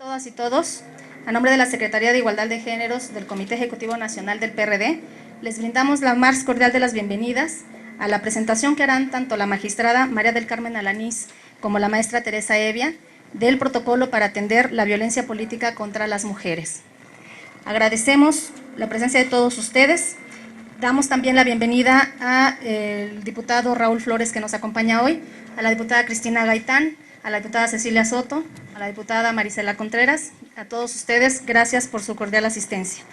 Todas y todos, a nombre de la Secretaría de Igualdad de Géneros del Comité Ejecutivo Nacional del PRD, les brindamos la más cordial de las bienvenidas a la presentación que harán tanto la magistrada María del Carmen Alanís como la maestra Teresa Evia del protocolo para atender la violencia política contra las mujeres. Agradecemos la presencia de todos ustedes. Damos también la bienvenida al diputado Raúl Flores, que nos acompaña hoy, a la diputada Cristina Gaitán, a la diputada Cecilia Soto, a la diputada Marisela Contreras, a todos ustedes, gracias por su cordial asistencia.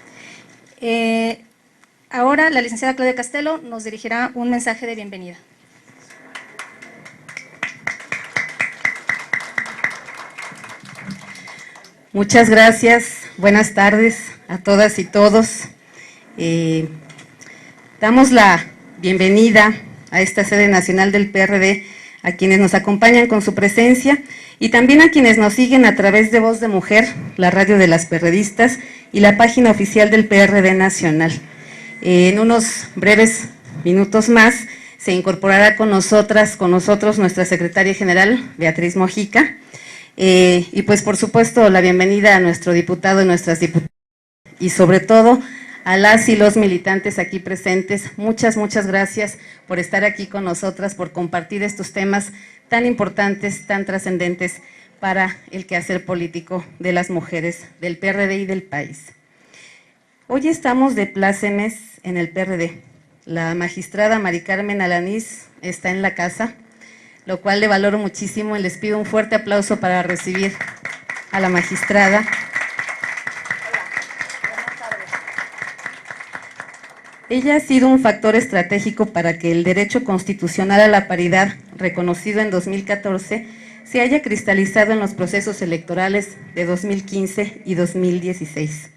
Ahora la licenciada Claudia Castelo nos dirigirá un mensaje de bienvenida. Muchas gracias, buenas tardes a todas y todos. Damos la bienvenida a esta sede nacional del PRD, a quienes nos acompañan con su presencia y también a quienes nos siguen a través de Voz de Mujer, la radio de las perredistas y la página oficial del PRD Nacional. En unos breves minutos más se incorporará con nosotros nuestra secretaria general, Beatriz Mojica, y pues por supuesto la bienvenida a nuestro diputado y nuestras diputadas y sobre todo a las y los militantes aquí presentes. Muchas gracias por estar aquí con nosotras, por compartir estos temas tan importantes, tan trascendentes para el quehacer político de las mujeres del PRD y del país. Hoy estamos de plácemes en el PRD. La magistrada Mari Carmen Alanís está en la casa, lo cual le valoro muchísimo y les pido un fuerte aplauso para recibir a la magistrada. Ella ha sido un factor estratégico para que el derecho constitucional a la paridad, reconocido en 2014, se haya cristalizado en los procesos electorales de 2015 y 2016.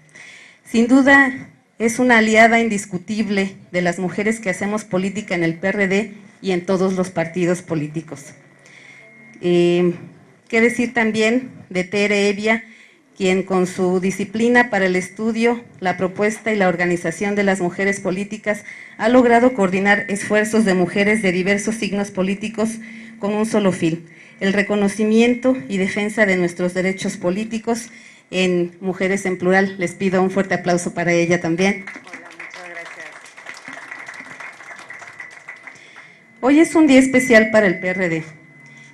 Sin duda, es una aliada indiscutible de las mujeres que hacemos política en el PRD y en todos los partidos políticos. ¿Qué decir también de Tere Evia, quien con su disciplina para el estudio, la propuesta y la organización de las mujeres políticas ha logrado coordinar esfuerzos de mujeres de diversos signos políticos con un solo fin: el reconocimiento y defensa de nuestros derechos políticos en Mujeres en Plural. Les pido un fuerte aplauso para ella también. Hola, muchas gracias. Hoy es un día especial para el PRD,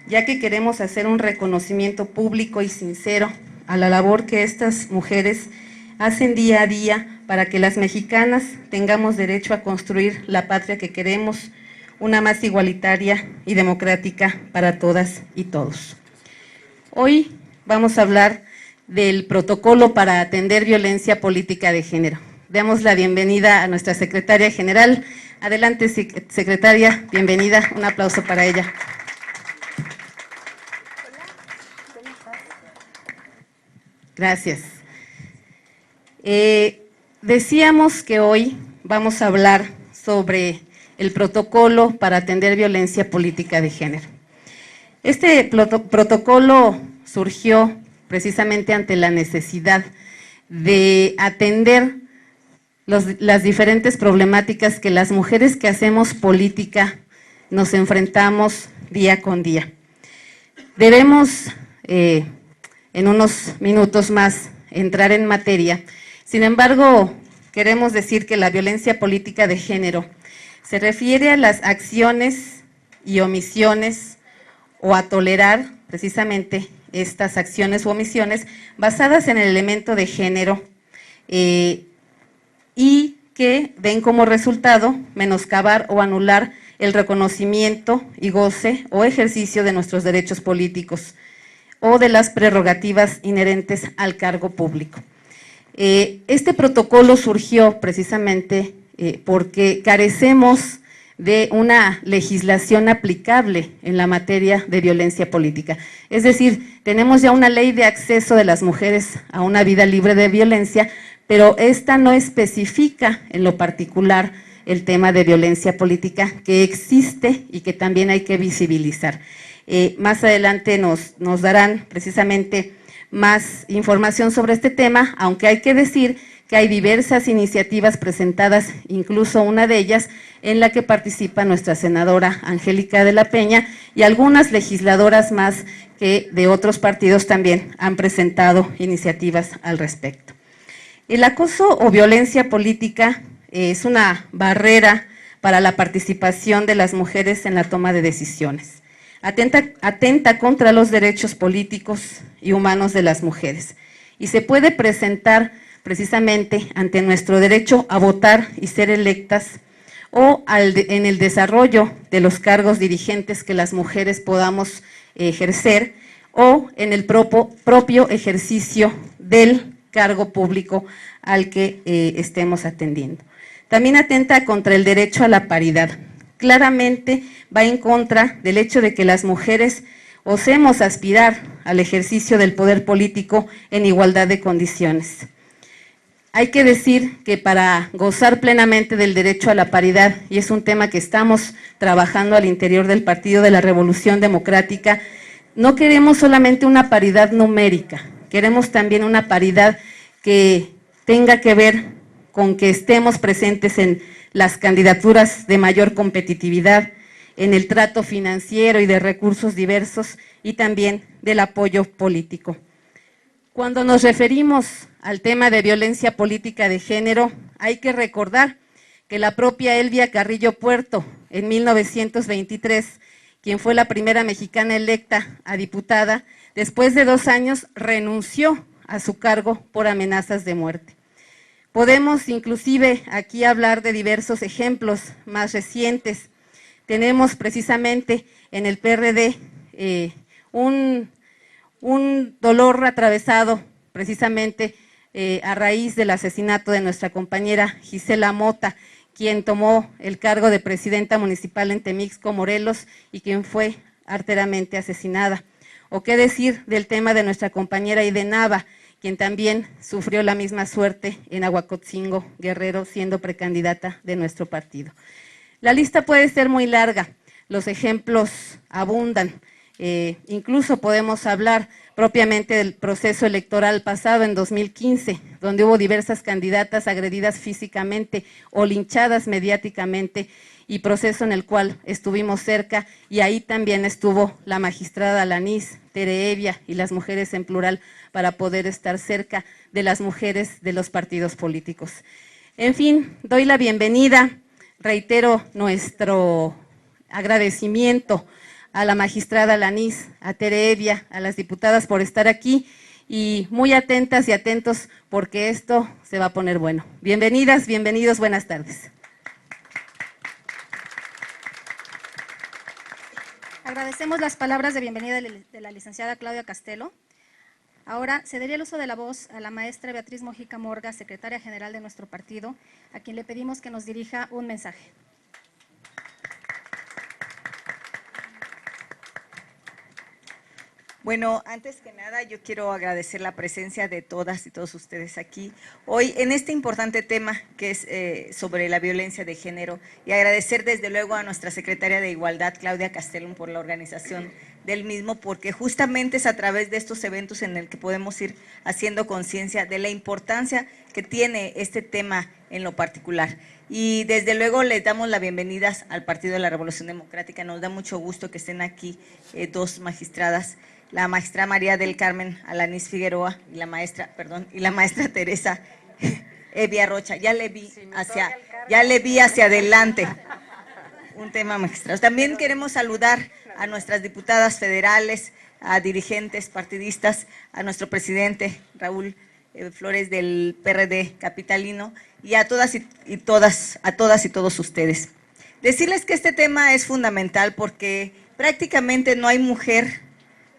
ya que queremos hacer un reconocimiento público y sincero a la labor que estas mujeres hacen día a día para que las mexicanas tengamos derecho a construir la patria que queremos, una más igualitaria y democrática para todas y todos. Hoy vamos a hablar del protocolo para atender violencia política de género. Damos la bienvenida a nuestra secretaria general. Adelante, secretaria, bienvenida, un aplauso para ella. Gracias. Decíamos que hoy vamos a hablar sobre el protocolo para atender violencia política de género. Este protocolo surgió precisamente ante la necesidad de atender las diferentes problemáticas que las mujeres que hacemos política nos enfrentamos día con día. Debemos en unos minutos más entrar en materia. Sin embargo, queremos decir que la violencia política de género se refiere a las acciones y omisiones o a tolerar precisamente estas acciones u omisiones basadas en el elemento de género y que den como resultado menoscabar o anular el reconocimiento y goce o ejercicio de nuestros derechos políticos o de las prerrogativas inherentes al cargo público. Este protocolo surgió precisamente porque carecemos de una legislación aplicable en la materia de violencia política. Es decir, tenemos ya una ley de acceso de las mujeres a una vida libre de violencia, pero esta no especifica en lo particular el tema de violencia política que existe y que también hay que visibilizar. Más adelante nos darán precisamente más información sobre este tema, aunque hay que decir que hay diversas iniciativas presentadas, incluso una de ellas en la que participa nuestra senadora Angélica de la Peña y algunas legisladoras más que de otros partidos también han presentado iniciativas al respecto. El acoso o violencia política es una barrera para la participación de las mujeres en la toma de decisiones. Atenta contra los derechos políticos y humanos de las mujeres y se puede presentar precisamente ante nuestro derecho a votar y ser electas o en el desarrollo de los cargos dirigentes que las mujeres podamos ejercer o en el propio ejercicio del cargo público al que estemos atendiendo. También atenta contra el derecho a la paridad. Claramente va en contra del hecho de que las mujeres osemos aspirar al ejercicio del poder político en igualdad de condiciones. Hay que decir que para gozar plenamente del derecho a la paridad, y es un tema que estamos trabajando al interior del Partido de la Revolución Democrática, no queremos solamente una paridad numérica, queremos también una paridad que tenga que ver con que estemos presentes en las candidaturas de mayor competitividad, en el trato financiero y de recursos diversos y también del apoyo político. Cuando nos referimos al tema de violencia política de género, hay que recordar que la propia Elvia Carrillo Puerto, en 1923, quien fue la primera mexicana electa a diputada, después de 2 años renunció a su cargo por amenazas de muerte. Podemos inclusive aquí hablar de diversos ejemplos más recientes. Tenemos precisamente en el PRD un dolor atravesado precisamente a raíz del asesinato de nuestra compañera Gisela Mota, quien tomó el cargo de presidenta municipal en Temixco, Morelos, y quien fue arteramente asesinada. O qué decir del tema de nuestra compañera Aide Nava, quien también sufrió la misma suerte en Aguacotzingo, Guerrero, siendo precandidata de nuestro partido. La lista puede ser muy larga, los ejemplos abundan, incluso podemos hablar propiamente del proceso electoral pasado en 2015, donde hubo diversas candidatas agredidas físicamente o linchadas mediáticamente, y proceso en el cual estuvimos cerca, y ahí también estuvo la magistrada Alanís, Tere Evia y las mujeres en plural para poder estar cerca de las mujeres de los partidos políticos. En fin, doy la bienvenida, reitero nuestro agradecimiento a la magistrada Alanís, a Tere Evia, a las diputadas por estar aquí y muy atentas y atentos porque esto se va a poner bueno. Bienvenidas, bienvenidos, buenas tardes. Agradecemos las palabras de bienvenida de la licenciada Claudia Castelo. Ahora cederé el uso de la voz a la maestra Beatriz Mojica Morga, secretaria general de nuestro partido, a quien le pedimos que nos dirija un mensaje. Bueno, antes que nada yo quiero agradecer la presencia de todas y todos ustedes aquí hoy en este importante tema que es sobre la violencia de género, y agradecer desde luego a nuestra secretaria de Igualdad, Claudia Castellón, por la organización del mismo, porque justamente es a través de estos eventos en el que podemos ir haciendo conciencia de la importancia que tiene este tema en lo particular. Y desde luego les damos la bienvenida al Partido de la Revolución Democrática. Nos da mucho gusto que estén aquí dos magistradas, la maestra María del Carmen Alanís Figueroa y la maestra Teresa Evia Rocha. Ya le vi hacia adelante. Un tema magistrado. También queremos saludar a nuestras diputadas federales, a dirigentes partidistas, a nuestro presidente Raúl Flores del PRD capitalino, y a todas y todos ustedes. Decirles que este tema es fundamental porque prácticamente no hay mujer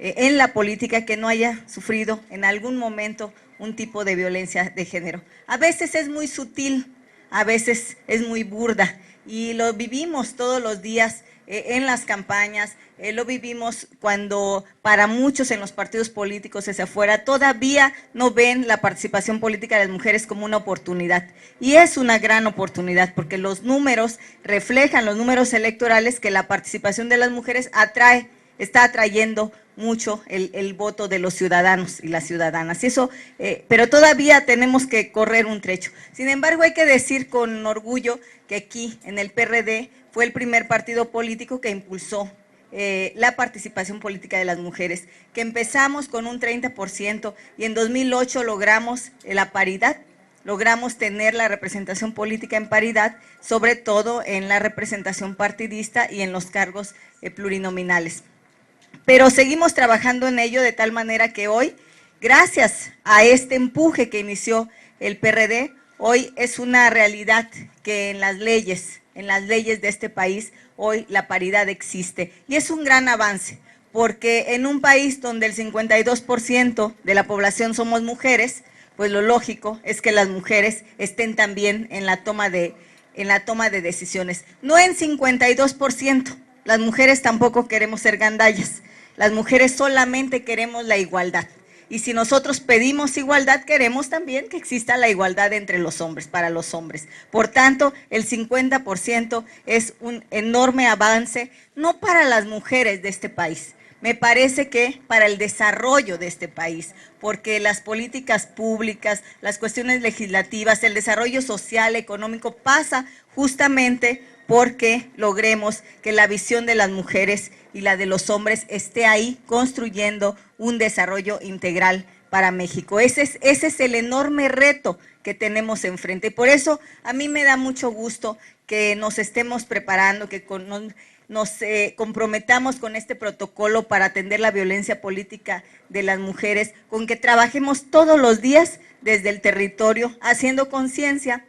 en la política que no haya sufrido en algún momento un tipo de violencia de género. A veces es muy sutil, a veces es muy burda, y lo vivimos todos los días en las campañas, lo vivimos cuando para muchos en los partidos políticos hacia afuera todavía no ven la participación política de las mujeres como una oportunidad. Y es una gran oportunidad porque los números reflejan, los números electorales, que la participación de las mujeres atrae está atrayendo mucho el voto de los ciudadanos y las ciudadanas. Eso, pero todavía tenemos que correr un trecho. Sin embargo, hay que decir con orgullo que aquí, en el PRD, fue el primer partido político que impulsó la participación política de las mujeres, que empezamos con un 30% y en 2008 logramos la paridad, logramos tener la representación política en paridad, sobre todo en la representación partidista y en los cargos plurinominales. Pero seguimos trabajando en ello de tal manera que hoy, gracias a este empuje que inició el PRD, hoy es una realidad que en las leyes de este país, hoy la paridad existe. Y es un gran avance, porque en un país donde el 52% de la población somos mujeres, pues lo lógico es que las mujeres estén también en la toma de decisiones. No en 52%, las mujeres tampoco queremos ser gandallas, las mujeres solamente queremos la igualdad. Y si nosotros pedimos igualdad, queremos también que exista la igualdad entre los hombres, para los hombres. Por tanto, el 50% es un enorme avance, no para las mujeres de este país, me parece que para el desarrollo de este país, porque las políticas públicas, las cuestiones legislativas, el desarrollo social, económico, pasa justamente porque logremos que la visión de las mujeres y la de los hombres esté ahí construyendo un desarrollo integral para México. Ese es el enorme reto que tenemos enfrente. Por eso a mí me da mucho gusto que nos estemos preparando, que nos comprometamos con este protocolo para atender la violencia política de las mujeres, con que trabajemos todos los días desde el territorio, haciendo conciencia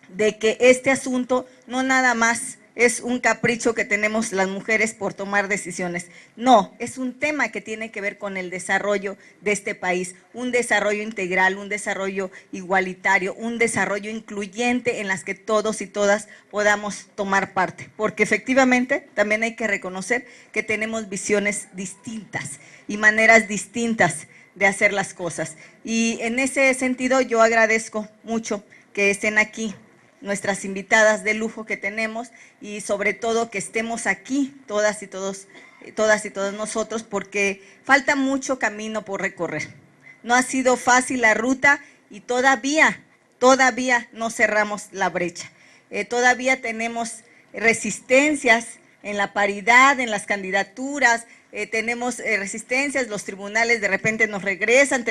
de que este asunto no nada más es un capricho que tenemos las mujeres por tomar decisiones. No, es un tema que tiene que ver con el desarrollo de este país, un desarrollo integral, un desarrollo igualitario, un desarrollo incluyente en las que todos y todas podamos tomar parte. Porque efectivamente también hay que reconocer que tenemos visiones distintas y maneras distintas de hacer las cosas. Y en ese sentido yo agradezco mucho que estén aquí nuestras invitadas de lujo que tenemos y sobre todo que estemos aquí todas y todos nosotros, porque falta mucho camino por recorrer. No ha sido fácil la ruta y todavía no cerramos la brecha. Todavía tenemos resistencias en la paridad, en las candidaturas, tenemos resistencias, los tribunales de repente nos regresan,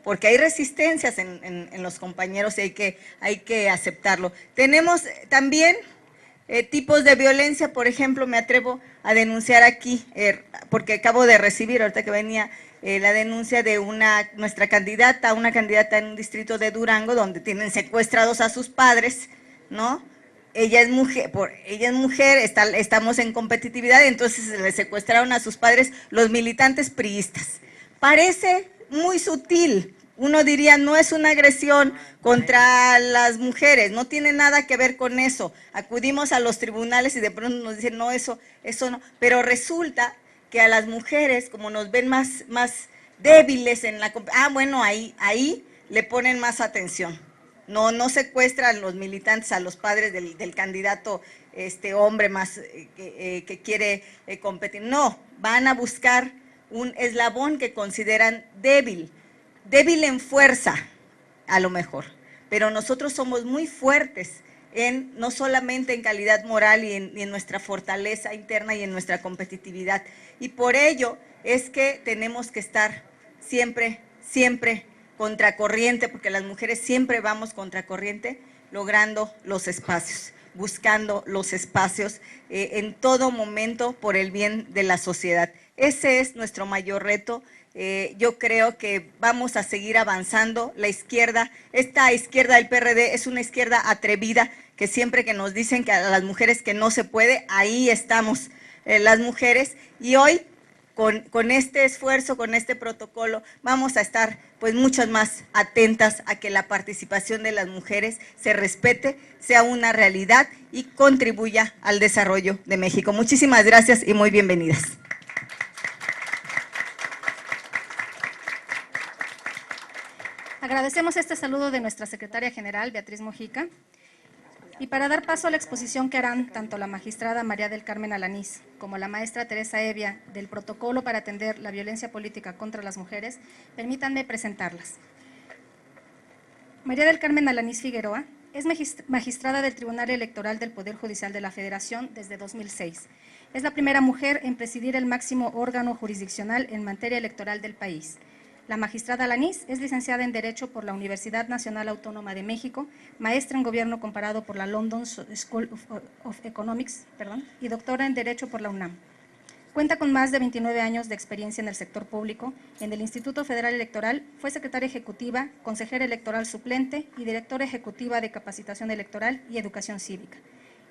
porque hay resistencias en los compañeros y hay que aceptarlo. Tenemos también tipos de violencia, por ejemplo, me atrevo a denunciar aquí, porque acabo de recibir, ahorita que venía, la denuncia de nuestra candidata, una candidata en un distrito de Durango, donde tienen secuestrados a sus padres, ¿no? Ella es mujer, estamos en competitividad, entonces le secuestraron a sus padres los militantes priistas. Parece muy sutil, uno diría no es una agresión contra las mujeres, no tiene nada que ver con eso. Acudimos a los tribunales y de pronto nos dicen no, eso no, pero resulta que a las mujeres, como nos ven más débiles en la bueno, ahí le ponen más atención. No secuestran los militantes a los padres del candidato hombre más que quiere competir. No, van a buscar un eslabón que consideran débil en fuerza, a lo mejor. Pero nosotros somos muy fuertes, no solamente en calidad moral y en nuestra fortaleza interna y en nuestra competitividad. Y por ello es que tenemos que estar siempre contracorriente, porque las mujeres siempre vamos contracorriente, logrando los espacios, buscando los espacios en todo momento por el bien de la sociedad. Ese es nuestro mayor reto. Yo creo que vamos a seguir avanzando. La izquierda, esta izquierda del PRD es una izquierda atrevida, que siempre que nos dicen que a las mujeres que no se puede, ahí estamos las mujeres, y hoy con este esfuerzo, con este protocolo, vamos a estar pues muchas más atentas a que la participación de las mujeres se respete, sea una realidad y contribuya al desarrollo de México. Muchísimas gracias y muy bienvenidas. Agradecemos este saludo de nuestra secretaria general, Beatriz Mojica. Y para dar paso a la exposición que harán tanto la magistrada María del Carmen Alanís como la maestra Teresa Evia del protocolo para atender la violencia política contra las mujeres, permítanme presentarlas. María del Carmen Alanís Figueroa es magistrada del Tribunal Electoral del Poder Judicial de la Federación desde 2006. Es la primera mujer en presidir el máximo órgano jurisdiccional en materia electoral del país. La magistrada Alanís es licenciada en Derecho por la Universidad Nacional Autónoma de México, maestra en Gobierno comparado por la London School of Economics, y doctora en Derecho por la UNAM. Cuenta con más de 29 años de experiencia en el sector público. En el Instituto Federal Electoral fue secretaria ejecutiva, consejera electoral suplente y directora ejecutiva de Capacitación Electoral y Educación Cívica.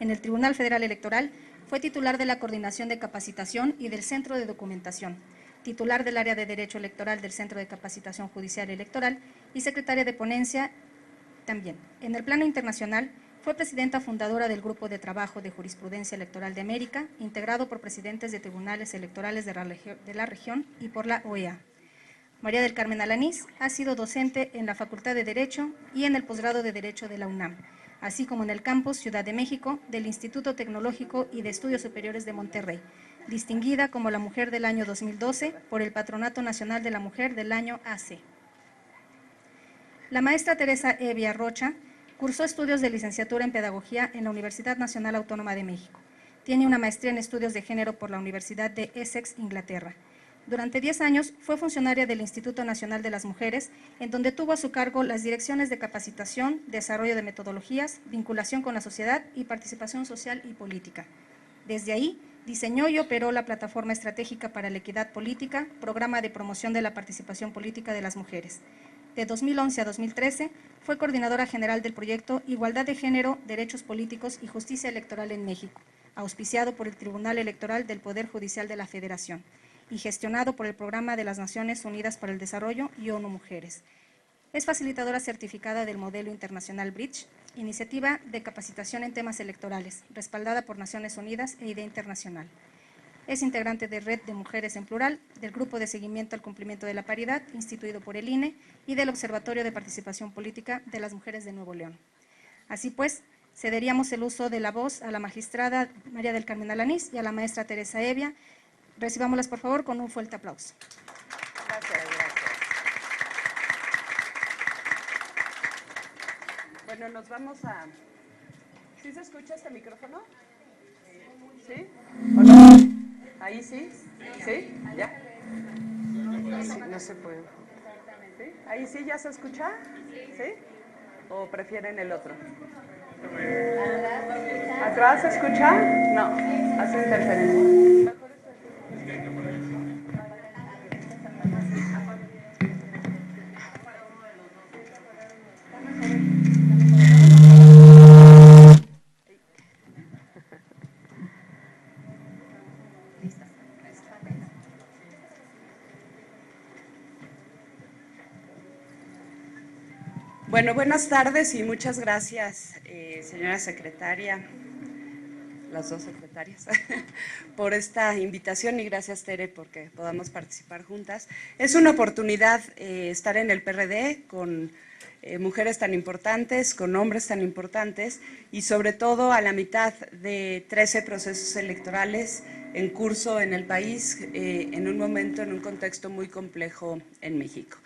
En el Tribunal Federal Electoral fue titular de la Coordinación de Capacitación y del Centro de Documentación, titular del área de Derecho Electoral del Centro de Capacitación Judicial Electoral y secretaria de ponencia también. En el plano internacional, fue presidenta fundadora del Grupo de Trabajo de Jurisprudencia Electoral de América, integrado por presidentes de tribunales electorales de la región y por la OEA. María del Carmen Alanís ha sido docente en la Facultad de Derecho y en el posgrado de Derecho de la UNAM, así como en el campus Ciudad de México del Instituto Tecnológico y de Estudios Superiores de Monterrey, distinguida como la Mujer del Año 2012 por el Patronato Nacional de la Mujer del Año AC. La maestra Teresa Evia Rocha cursó estudios de licenciatura en Pedagogía en la Universidad Nacional Autónoma de México. Tiene una maestría en Estudios de Género por la Universidad de Essex, Inglaterra. Durante 10 años fue funcionaria del Instituto Nacional de las Mujeres, en donde tuvo a su cargo las direcciones de capacitación, desarrollo de metodologías, vinculación con la sociedad y participación social y política. Desde ahí, diseñó y operó la Plataforma Estratégica para la Equidad Política, programa de promoción de la participación política de las mujeres. De 2011 a 2013, fue coordinadora general del proyecto Igualdad de Género, Derechos Políticos y Justicia Electoral en México, auspiciado por el Tribunal Electoral del Poder Judicial de la Federación y gestionado por el Programa de las Naciones Unidas para el Desarrollo y ONU Mujeres. Es facilitadora certificada del Modelo Internacional Bridge, iniciativa de capacitación en temas electorales, respaldada por Naciones Unidas e IDEA Internacional. Es integrante de Red de Mujeres en Plural, del Grupo de Seguimiento al Cumplimiento de la Paridad, instituido por el INE, y del Observatorio de Participación Política de las Mujeres de Nuevo León. Así pues, cederíamos el uso de la voz a la magistrada María del Carmen Alanís y a la maestra Teresa Evia. Recibámoslas, por favor, con un fuerte aplauso. Gracias. Bueno, nos vamos a... ¿Sí se escucha este micrófono? ¿Sí? ¿O no? ¿Ahí sí? ¿Sí? ¿Ya? Sí, no se puede. ¿Sí? ¿Ahí sí ya se escucha? ¿Sí? ¿O prefieren el otro? ¿Atrás se escucha? No, hace interferencia. Bueno, buenas tardes y muchas gracias, señora secretaria, las dos secretarias, por esta invitación y gracias, Tere, porque podamos participar juntas. Es una oportunidad estar en el PRD con mujeres tan importantes, con hombres tan importantes y sobre todo a la mitad de 13 procesos electorales en curso en el país, en un momento, en un contexto muy complejo en México.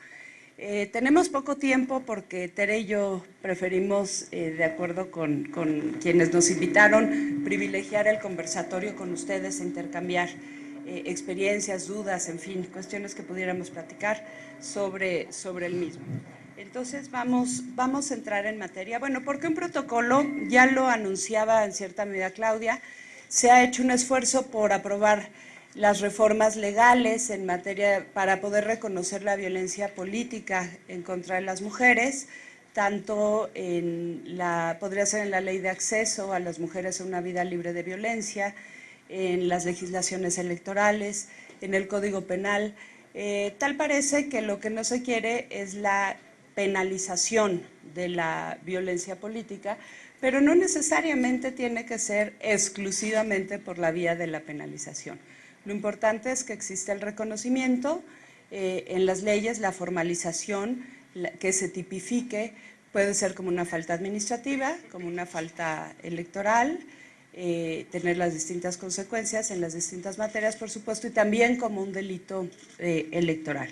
Tenemos poco tiempo porque Tere y yo preferimos, de acuerdo con quienes nos invitaron, privilegiar el conversatorio con ustedes, intercambiar experiencias, dudas, en fin, cuestiones que pudiéramos platicar sobre el mismo. Entonces vamos a entrar en materia. Bueno, porque un protocolo, ya lo anunciaba en cierta medida Claudia, se ha hecho un esfuerzo por aprobar las reformas legales en materia para poder reconocer la violencia política en contra de las mujeres, tanto podría ser en la ley de acceso a las mujeres a una vida libre de violencia, en las legislaciones electorales, en el Código Penal. Tal parece que lo que no se quiere es la penalización de la violencia política, pero no necesariamente tiene que ser exclusivamente por la vía de la penalización. Lo importante es que existe el reconocimiento en las leyes, la formalización, que se tipifique Puede ser como una falta administrativa, como una falta electoral, tener las distintas consecuencias en las distintas materias, por supuesto, y también como un delito electoral.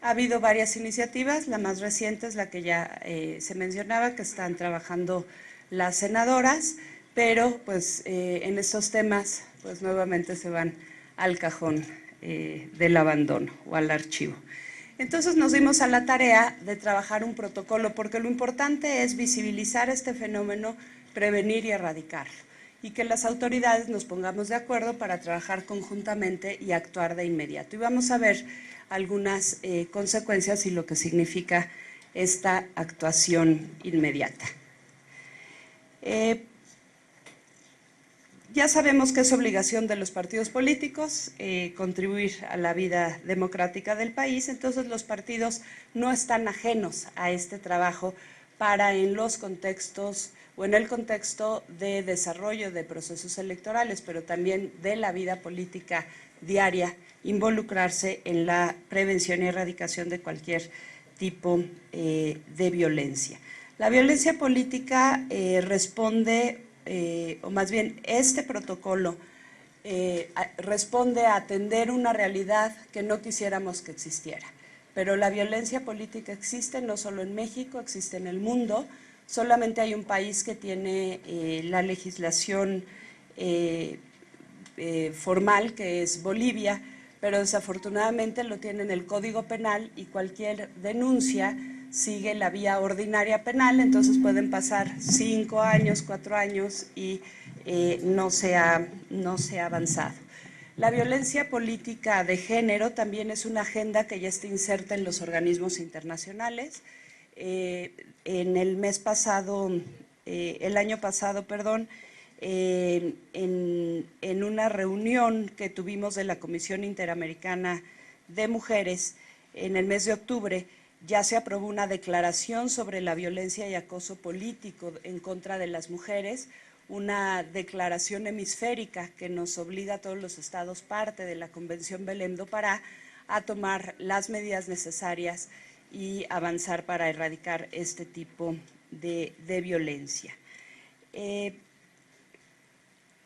Ha habido varias iniciativas, la más reciente es la que ya se mencionaba, que están trabajando las senadoras, pero pues en estos temas pues nuevamente se van al cajón del abandono o al archivo. Entonces nos dimos a la tarea de trabajar un protocolo, porque lo importante es visibilizar este fenómeno, prevenir y erradicarlo, y que las autoridades nos pongamos de acuerdo para trabajar conjuntamente y actuar de inmediato. Y vamos a ver algunas consecuencias y lo que significa esta actuación inmediata. Ya sabemos que es obligación de los partidos políticos contribuir a la vida democrática del país, entonces los partidos no están ajenos a este trabajo para en los contextos o en el contexto de desarrollo de procesos electorales, pero también de la vida política diaria, involucrarse en la prevención y erradicación de cualquier tipo de violencia. La violencia política responde o más bien este protocolo responde a atender una realidad que no quisiéramos que existiera. Pero la violencia política existe no solo en México, existe en el mundo. Solamente hay un país que tiene la legislación formal, que es Bolivia, pero desafortunadamente lo tiene en el Código Penal y cualquier denuncia sigue la vía ordinaria penal, entonces pueden pasar 5 años, 4 años y no se ha avanzado. La violencia política de género también es una agenda que ya está inserta en los organismos internacionales. En el mes pasado, el año pasado, perdón, en una reunión que tuvimos de la Comisión Interamericana de Mujeres en el mes de octubre, ya se aprobó una declaración sobre la violencia y acoso político en contra de las mujeres, una declaración hemisférica que nos obliga a todos los estados parte de la Convención Belém do Pará a tomar las medidas necesarias y avanzar para erradicar este tipo de violencia.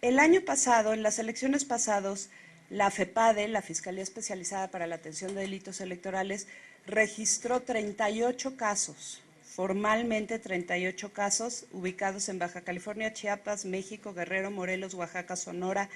El año pasado, en las elecciones pasadas, la FEPADE, la Fiscalía Especializada para la Atención de Delitos Electorales, registró 38 casos, formalmente 38 casos, ubicados en Baja California, Chiapas, México, Guerrero, Morelos, Oaxaca, Sonora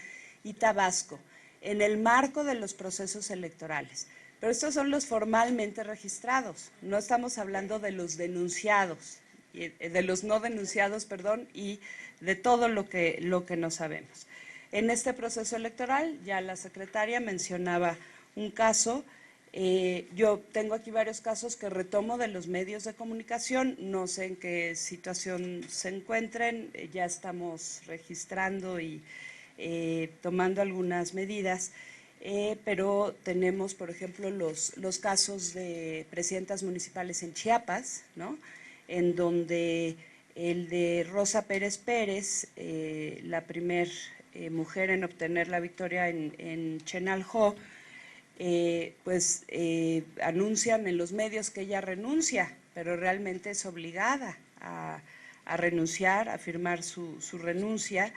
y Tabasco, en el marco de los procesos electorales. Pero estos son los formalmente registrados, no estamos hablando de los denunciados, de los no denunciados, perdón, y de todo lo que no sabemos. En este proceso electoral, ya la secretaria mencionaba un caso. Yo tengo aquí varios casos que retomo de los medios de comunicación, no sé en qué situación se encuentren, ya estamos registrando y tomando algunas medidas, pero tenemos, por ejemplo, los casos de presidentas municipales en Chiapas, ¿no?, en donde el de Rosa Pérez Pérez, la primer mujer en obtener la victoria en Chenalhó, pues anuncian en los medios que ella renuncia, pero realmente es obligada a renunciar, a firmar su renuncia.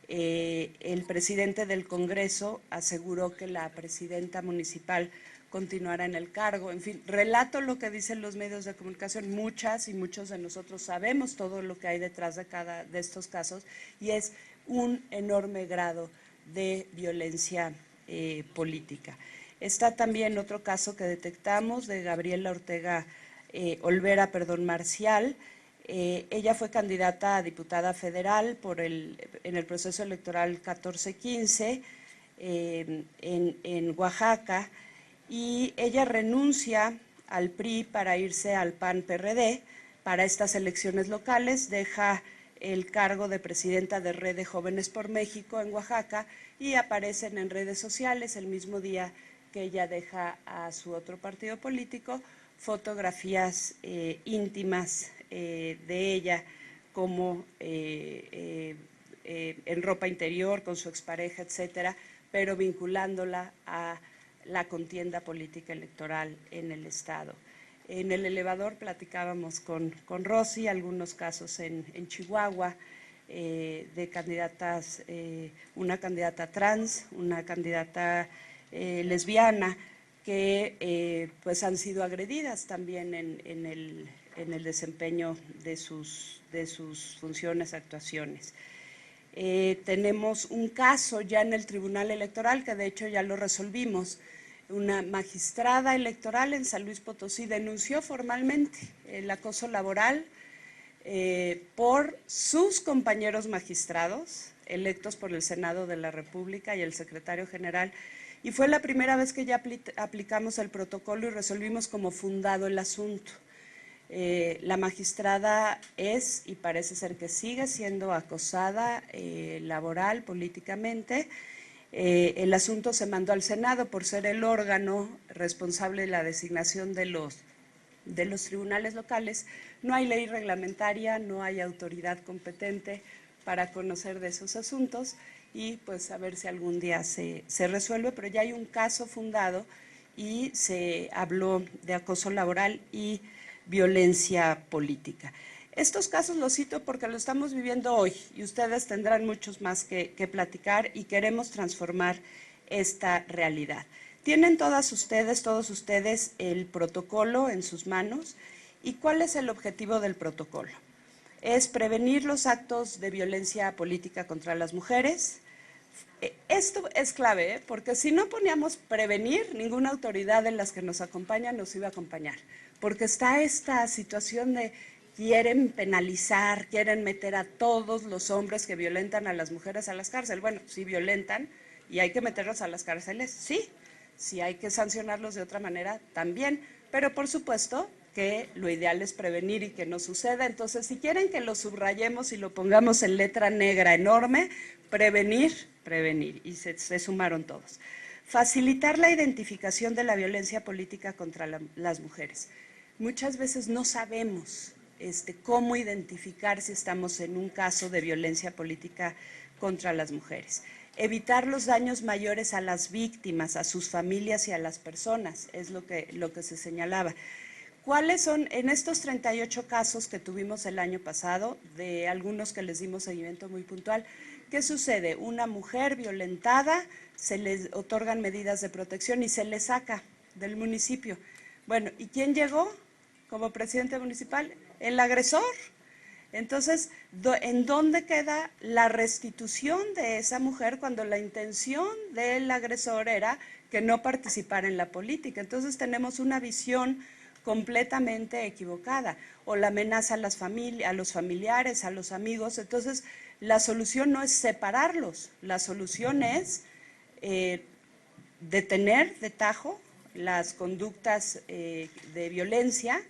El presidente del Congreso aseguró que la presidenta municipal continuará en el cargo. En fin, relato lo que dicen los medios de comunicación. Muchas y muchos de nosotros sabemos todo lo que hay detrás de cada de estos casos, y es un enorme grado de violencia política. Está también otro caso que detectamos de Gabriela Ortega Olvera, Marcial. Ella fue candidata a diputada federal en el proceso electoral 14-15 en Oaxaca, y ella renuncia al PRI para irse al PAN-PRD para estas elecciones locales, deja el cargo de presidenta de Red de Jóvenes por México en Oaxaca y aparecen en redes sociales el mismo día que ella deja a su otro partido político fotografías íntimas de ella, como en ropa interior, con su expareja, etcétera, pero vinculándola a la contienda política electoral en el Estado. En el elevador platicábamos con Rosy algunos casos en Chihuahua, de candidatas, una candidata trans, una candidata lesbiana, que pues han sido agredidas también en el desempeño de sus funciones, actuaciones. Tenemos un caso ya en el Tribunal Electoral, que de hecho ya lo resolvimos. Una magistrada electoral en San Luis Potosí denunció formalmente el acoso laboral por sus compañeros magistrados, electos por el Senado de la República y el secretario general, y fue la primera vez que ya aplicamos el protocolo y resolvimos como fundado el asunto. La magistrada es, y parece ser que sigue siendo acosada laboral, políticamente. El asunto se mandó al Senado por ser el órgano responsable de la designación de los tribunales locales. No hay ley reglamentaria, no hay autoridad competente para conocer de esos asuntos y pues a ver si algún día se resuelve, pero ya hay un caso fundado y se habló de acoso laboral y violencia política. Estos casos los cito porque lo estamos viviendo hoy y ustedes tendrán muchos más que platicar y queremos transformar esta realidad. Tienen todos ustedes el protocolo en sus manos. ¿Y cuál es el objetivo del protocolo? Es prevenir los actos de violencia política contra las mujeres. Esto es clave, porque si no poníamos prevenir, ninguna autoridad de las que nos acompañan nos iba a acompañar, porque está esta situación de quieren penalizar, quieren meter a todos los hombres que violentan a las mujeres a las cárceles. Bueno, sí violentan y hay que meterlos a las cárceles, sí. Si hay que sancionarlos de otra manera, también. Pero por supuesto que lo ideal es prevenir y que no suceda. Entonces, si quieren que lo subrayemos y lo pongamos en letra negra enorme, prevenir. Y se sumaron todos. Facilitar la identificación de la violencia política contra las mujeres. Muchas veces no sabemos cómo identificar si estamos en un caso de violencia política contra las mujeres. Evitar los daños mayores a las víctimas, a sus familias y a las personas, es lo que se señalaba. ¿Cuáles son, en estos 38 casos que tuvimos el año pasado, de algunos que les dimos seguimiento muy puntual, qué sucede? Una mujer violentada, se les otorgan medidas de protección y se le saca del municipio. Bueno, ¿y quién llegó como presidente municipal? El agresor. Entonces, ¿en dónde queda la restitución de esa mujer cuando la intención del agresor era que no participara en la política? Entonces tenemos una visión completamente equivocada, o la amenaza a los familiares, a los amigos. Entonces, la solución no es separarlos, la solución es detener de tajo las conductas de violencia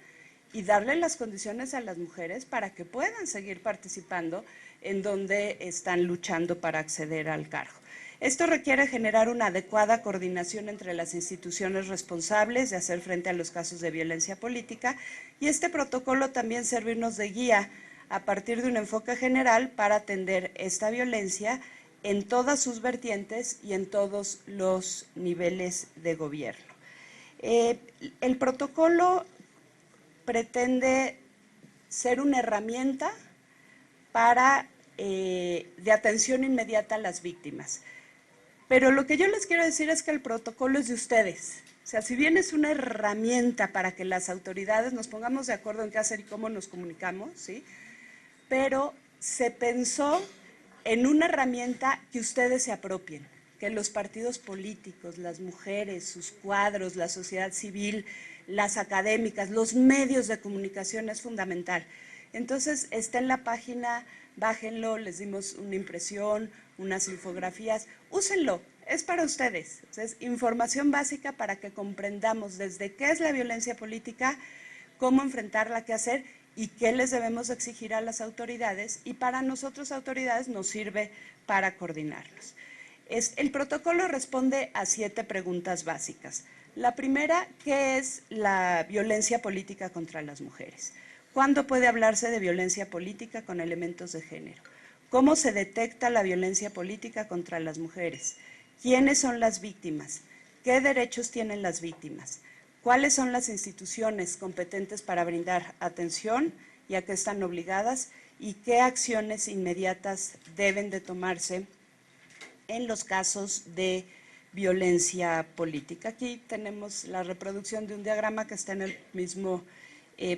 y darle las condiciones a las mujeres para que puedan seguir participando en donde están luchando para acceder al cargo. Esto requiere generar una adecuada coordinación entre las instituciones responsables de hacer frente a los casos de violencia política y este protocolo también servirnos de guía a partir de un enfoque general para atender esta violencia en todas sus vertientes y en todos los niveles de gobierno. El protocolo pretende ser una herramienta de atención inmediata a las víctimas. Pero lo que yo les quiero decir es que el protocolo es de ustedes. O sea, si bien es una herramienta para que las autoridades nos pongamos de acuerdo en qué hacer y cómo nos comunicamos, ¿sí? Pero se pensó en una herramienta que ustedes se apropien, que los partidos políticos, las mujeres, sus cuadros, la sociedad civil, las académicas, los medios de comunicación es fundamental. Entonces, está en la página, bájenlo, les dimos una impresión, unas infografías, úsenlo, es para ustedes. Es información básica para que comprendamos desde qué es la violencia política, cómo enfrentarla, qué hacer y qué les debemos exigir a las autoridades, y para nosotros autoridades nos sirve para coordinarnos. El protocolo responde a 7 preguntas básicas. La primera, ¿qué es la violencia política contra las mujeres? ¿Cuándo puede hablarse de violencia política con elementos de género? ¿Cómo se detecta la violencia política contra las mujeres? ¿Quiénes son las víctimas? ¿Qué derechos tienen las víctimas? cuáles son las instituciones competentes para brindar atención y a qué están obligadas y qué acciones inmediatas deben de tomarse en los casos de violencia política. Aquí tenemos la reproducción de un diagrama que está en el mismo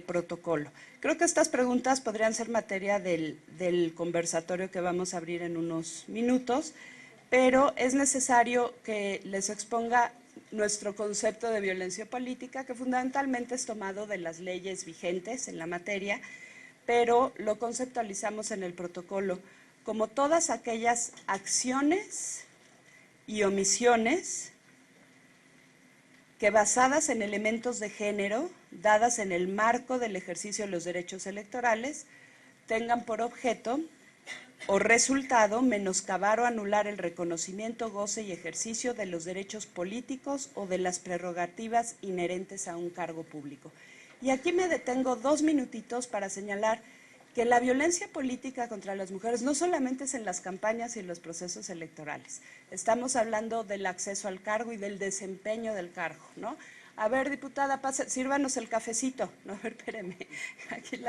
protocolo. Creo que estas preguntas podrían ser materia del conversatorio que vamos a abrir en unos minutos, pero es necesario que les exponga nuestro concepto de violencia política, que fundamentalmente es tomado de las leyes vigentes en la materia, pero lo conceptualizamos en el protocolo como todas aquellas acciones y omisiones que, basadas en elementos de género, dadas en el marco del ejercicio de los derechos electorales, tengan por objeto o resultado menoscabar o anular el reconocimiento, goce y ejercicio de los derechos políticos o de las prerrogativas inherentes a un cargo público. Y aquí me detengo 2 minutitos para señalar que la violencia política contra las mujeres no solamente es en las campañas y en los procesos electorales. Estamos hablando del acceso al cargo y del desempeño del cargo, ¿no? A ver, diputada, sírvanos el cafecito. No, a ver, espéreme. Aquí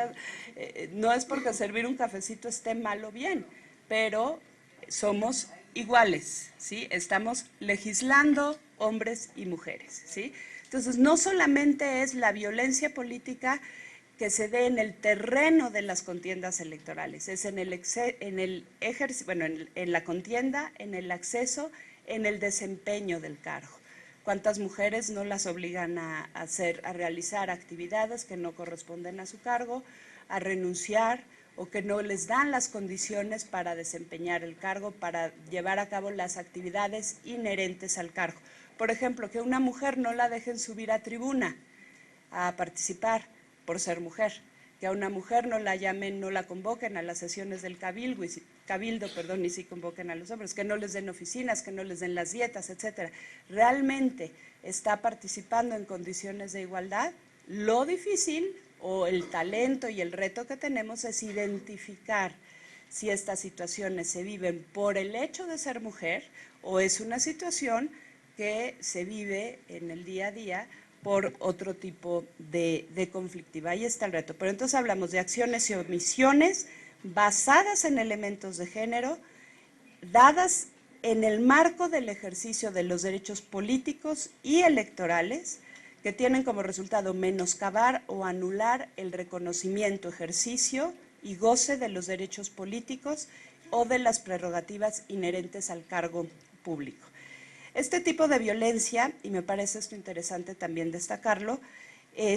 no es porque servir un cafecito esté mal o bien, pero somos iguales, ¿sí? Estamos legislando hombres y mujeres, ¿sí? Entonces, no solamente es la violencia política que se dé en el terreno de las contiendas electorales, es en la contienda, en el acceso, en el desempeño del cargo. ¿Cuántas mujeres no las obligan a realizar actividades que no corresponden a su cargo, a renunciar o que no les dan las condiciones para desempeñar el cargo, para llevar a cabo las actividades inherentes al cargo? Por ejemplo, que una mujer no la dejen subir a tribuna a participar por ser mujer, que a una mujer no la llamen, no la convoquen a las sesiones del cabildo, y sí convoquen a los hombres, que no les den oficinas, que no les den las dietas, etcétera. ¿Realmente está participando en condiciones de igualdad? Lo difícil o el talento y el reto que tenemos es identificar si estas situaciones se viven por el hecho de ser mujer o es una situación que se vive en el día a día por otro tipo de conflictiva. Ahí está el reto. Pero entonces hablamos de acciones y omisiones basadas en elementos de género, dadas en el marco del ejercicio de los derechos políticos y electorales, que tienen como resultado menoscabar o anular el reconocimiento, ejercicio y goce de los derechos políticos o de las prerrogativas inherentes al cargo público. Este tipo de violencia, y me parece esto interesante también destacarlo,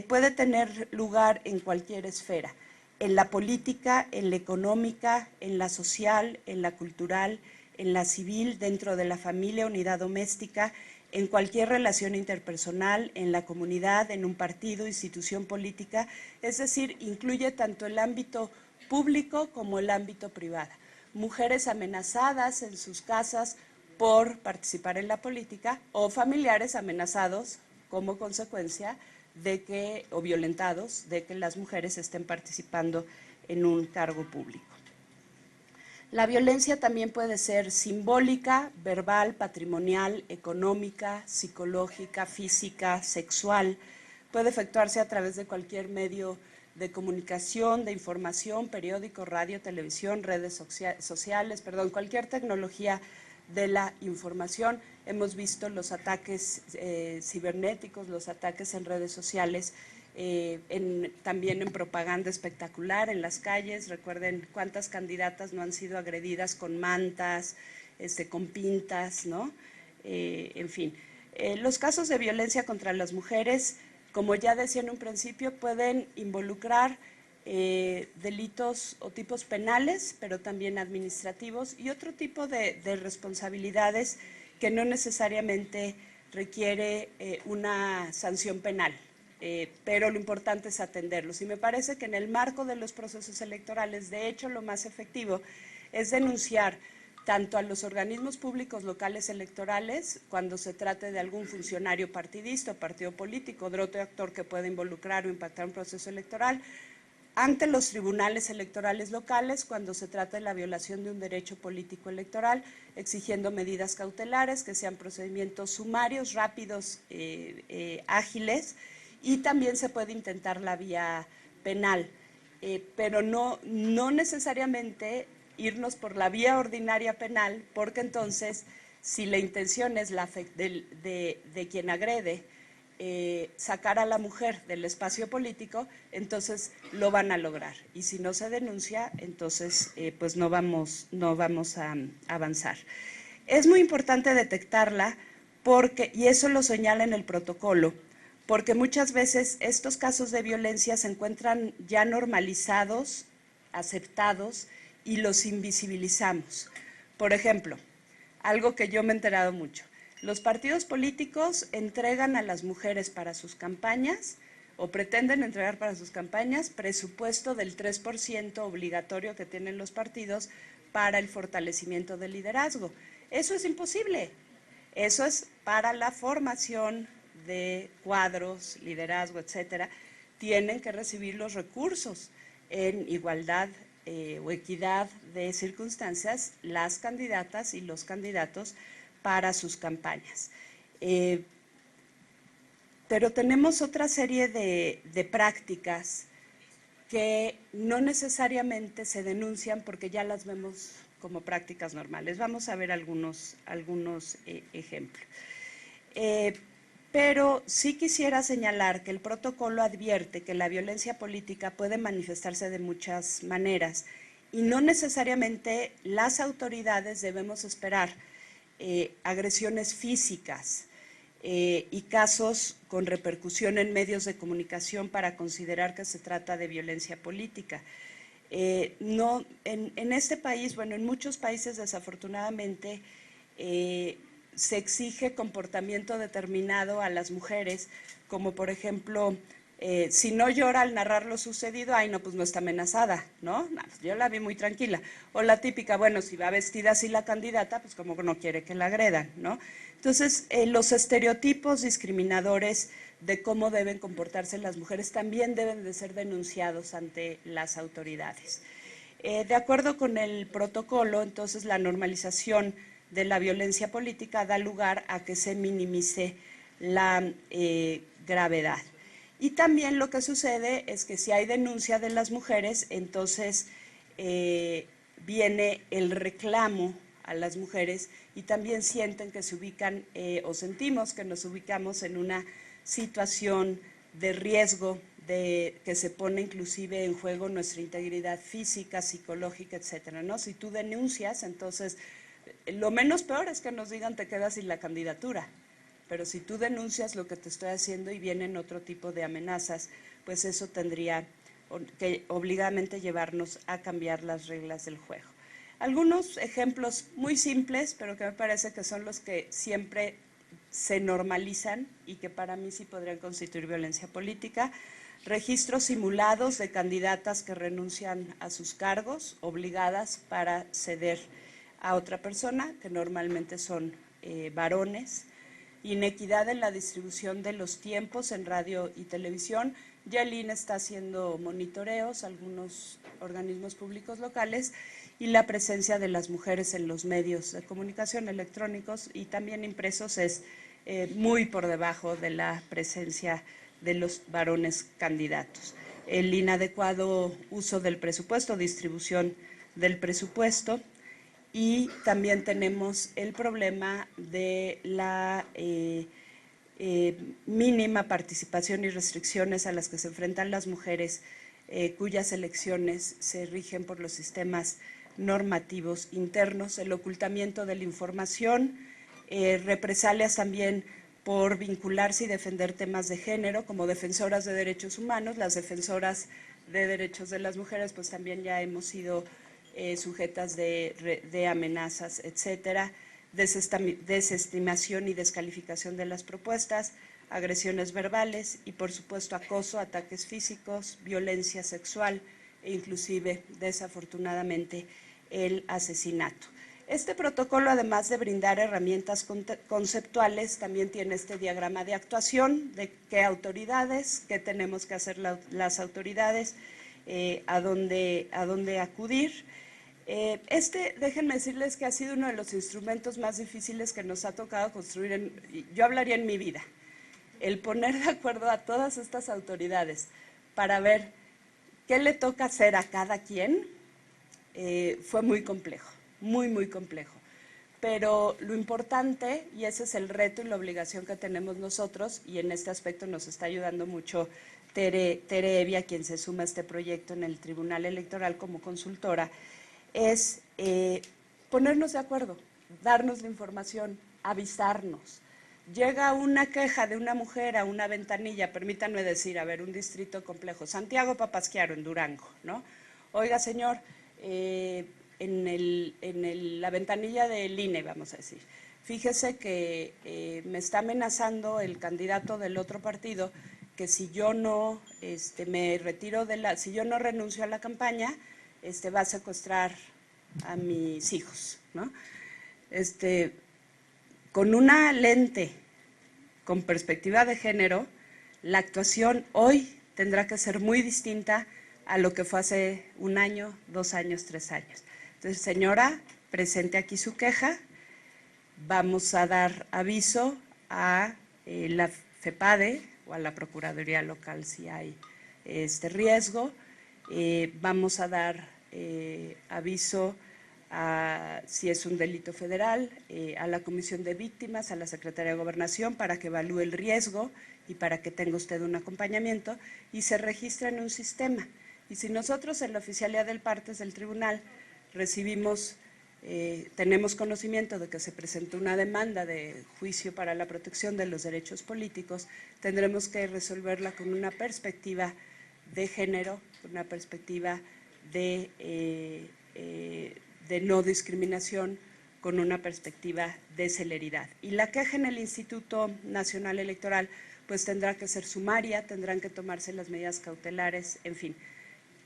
puede tener lugar en cualquier esfera, en la política, en la económica, en la social, en la cultural, en la civil, dentro de la familia, unidad doméstica, en cualquier relación interpersonal, en la comunidad, en un partido, institución política, es decir, incluye tanto el ámbito público como el ámbito privado. Mujeres amenazadas en sus casas por participar en la política o familiares amenazados como consecuencia de que, o violentados, de que las mujeres estén participando en un cargo público. La violencia también puede ser simbólica, verbal, patrimonial, económica, psicológica, física, sexual. Puede efectuarse a través de cualquier medio de comunicación, de información, periódico, radio, televisión, redes sociales, cualquier tecnología de la información. Hemos visto los ataques cibernéticos, los ataques en redes sociales, también en propaganda espectacular en las calles. Recuerden cuántas candidatas no han sido agredidas con mantas, con pintas, ¿no? En fin, los casos de violencia contra las mujeres, como ya decía en un principio, pueden involucrar delitos o tipos penales, pero también administrativos y otro tipo de responsabilidades que no necesariamente requiere una sanción penal, pero lo importante es atenderlos. Y me parece que en el marco de los procesos electorales, de hecho, lo más efectivo es denunciar tanto a los organismos públicos locales electorales, cuando se trate de algún funcionario partidista o partido político, de otro actor que pueda involucrar o impactar un proceso electoral, ante los tribunales electorales locales cuando se trata de la violación de un derecho político electoral, exigiendo medidas cautelares, que sean procedimientos sumarios, rápidos, ágiles, y también se puede intentar la vía penal, pero no necesariamente irnos por la vía ordinaria penal, porque entonces, si la intención es de quien agrede, sacar a la mujer del espacio político, entonces lo van a lograr. Y si no se denuncia, entonces pues no vamos a avanzar. Es muy importante detectarla porque, y eso lo señala en el protocolo, porque muchas veces estos casos de violencia se encuentran ya normalizados, aceptados, y los invisibilizamos. Por ejemplo, algo que yo me he enterado mucho. Los partidos políticos entregan a las mujeres para sus campañas, o pretenden entregar para sus campañas, presupuesto del 3% obligatorio que tienen los partidos para el fortalecimiento del liderazgo. Eso es imposible. Eso es para la formación de cuadros, liderazgo, etcétera. Tienen que recibir los recursos en igualdad o equidad de circunstancias las candidatas y los candidatos para sus campañas. Pero tenemos otra serie de prácticas que no necesariamente se denuncian porque ya las vemos como prácticas normales. Vamos a ver algunos ejemplos. Pero sí quisiera señalar que el protocolo advierte que la violencia política puede manifestarse de muchas maneras y no necesariamente las autoridades debemos esperar agresiones físicas y casos con repercusión en medios de comunicación para considerar que se trata de violencia política. No, en este país, bueno, en muchos países desafortunadamente, se exige comportamiento determinado a las mujeres, como por ejemplo, si no llora al narrar lo sucedido, ay no, pues no está amenazada, ¿no? No, pues yo la vi muy tranquila. O la típica, bueno, si va vestida así la candidata, pues como que no quiere que la agredan, ¿no? Entonces, los estereotipos discriminadores de cómo deben comportarse las mujeres también deben de ser denunciados ante las autoridades. De acuerdo con el protocolo, entonces la normalización de la violencia política da lugar a que se minimice la gravedad. Y también lo que sucede es que si hay denuncia de las mujeres, entonces viene el reclamo a las mujeres y también sienten que se ubican o sentimos que nos ubicamos en una situación de riesgo, de que se pone inclusive en juego nuestra integridad física, psicológica, etcétera, ¿no? Si tú denuncias, entonces lo menos peor es que nos digan te quedas sin la candidatura, pero si tú denuncias lo que te estoy haciendo y vienen otro tipo de amenazas, pues eso tendría que obligadamente llevarnos a cambiar las reglas del juego. Algunos ejemplos muy simples, pero que me parece que son los que siempre se normalizan y que para mí sí podrían constituir violencia política. Registros simulados de candidatas que renuncian a sus cargos, obligadas para ceder a otra persona, que normalmente son varones. Inequidad en la distribución de los tiempos en radio y televisión. Ya el INE está haciendo monitoreos, algunos organismos públicos locales, y la presencia de las mujeres en los medios de comunicación electrónicos y también impresos es muy por debajo de la presencia de los varones candidatos. El inadecuado uso del presupuesto, distribución del presupuesto, y también tenemos el problema de la mínima participación y restricciones a las que se enfrentan las mujeres cuyas elecciones se rigen por los sistemas normativos internos, el ocultamiento de la información, represalias también por vincularse y defender temas de género, como defensoras de derechos humanos. Las defensoras de derechos de las mujeres pues también ya hemos sido sujetas de amenazas, etcétera, desestimación y descalificación de las propuestas, agresiones verbales y por supuesto acoso, ataques físicos, violencia sexual e inclusive desafortunadamente el asesinato. Este protocolo, además de brindar herramientas conceptuales, también tiene este diagrama de actuación de qué autoridades, qué tenemos que hacer las autoridades, a dónde acudir. Déjenme decirles que ha sido uno de los instrumentos más difíciles que nos ha tocado construir, yo hablaría en mi vida. el poner de acuerdo a todas estas autoridades para ver qué le toca hacer a cada quien fue muy complejo, muy complejo. Pero lo importante, y ese es el reto y la obligación que tenemos nosotros, y en este aspecto nos está ayudando mucho Tere Evia, quien se suma a este proyecto en el Tribunal Electoral como consultora, es ponernos de acuerdo, darnos la información, avisarnos. Llega una queja de una mujer a una ventanilla, permítanme decir, a ver, un distrito complejo, Santiago Papasquiaro, en Durango, ¿no? Oiga, señor, en la ventanilla del INE, vamos a decir, fíjese que me está amenazando el candidato del otro partido que si yo no me retiro si yo no renuncio a la campaña, va a secuestrar a mis hijos, ¿no? Con una lente con perspectiva de género, la actuación hoy tendrá que ser muy distinta a lo que fue hace 1 año, 2 años, 3 años. Entonces, señora, presente aquí su queja, vamos a dar aviso a la FEPADE o a la Procuraduría Local si hay riesgo, vamos a dar aviso si es un delito federal, a la Comisión de Víctimas, a la Secretaría de Gobernación, para que evalúe el riesgo y para que tenga usted un acompañamiento y se registre en un sistema. Y si nosotros en la Oficialía del Partes del Tribunal tenemos conocimiento de que se presentó una demanda de juicio para la protección de los derechos políticos, tendremos que resolverla con una perspectiva de género, con una perspectiva de no discriminación, con una perspectiva de celeridad. Y la queja en el Instituto Nacional Electoral pues tendrá que ser sumaria, tendrán que tomarse las medidas cautelares, en fin.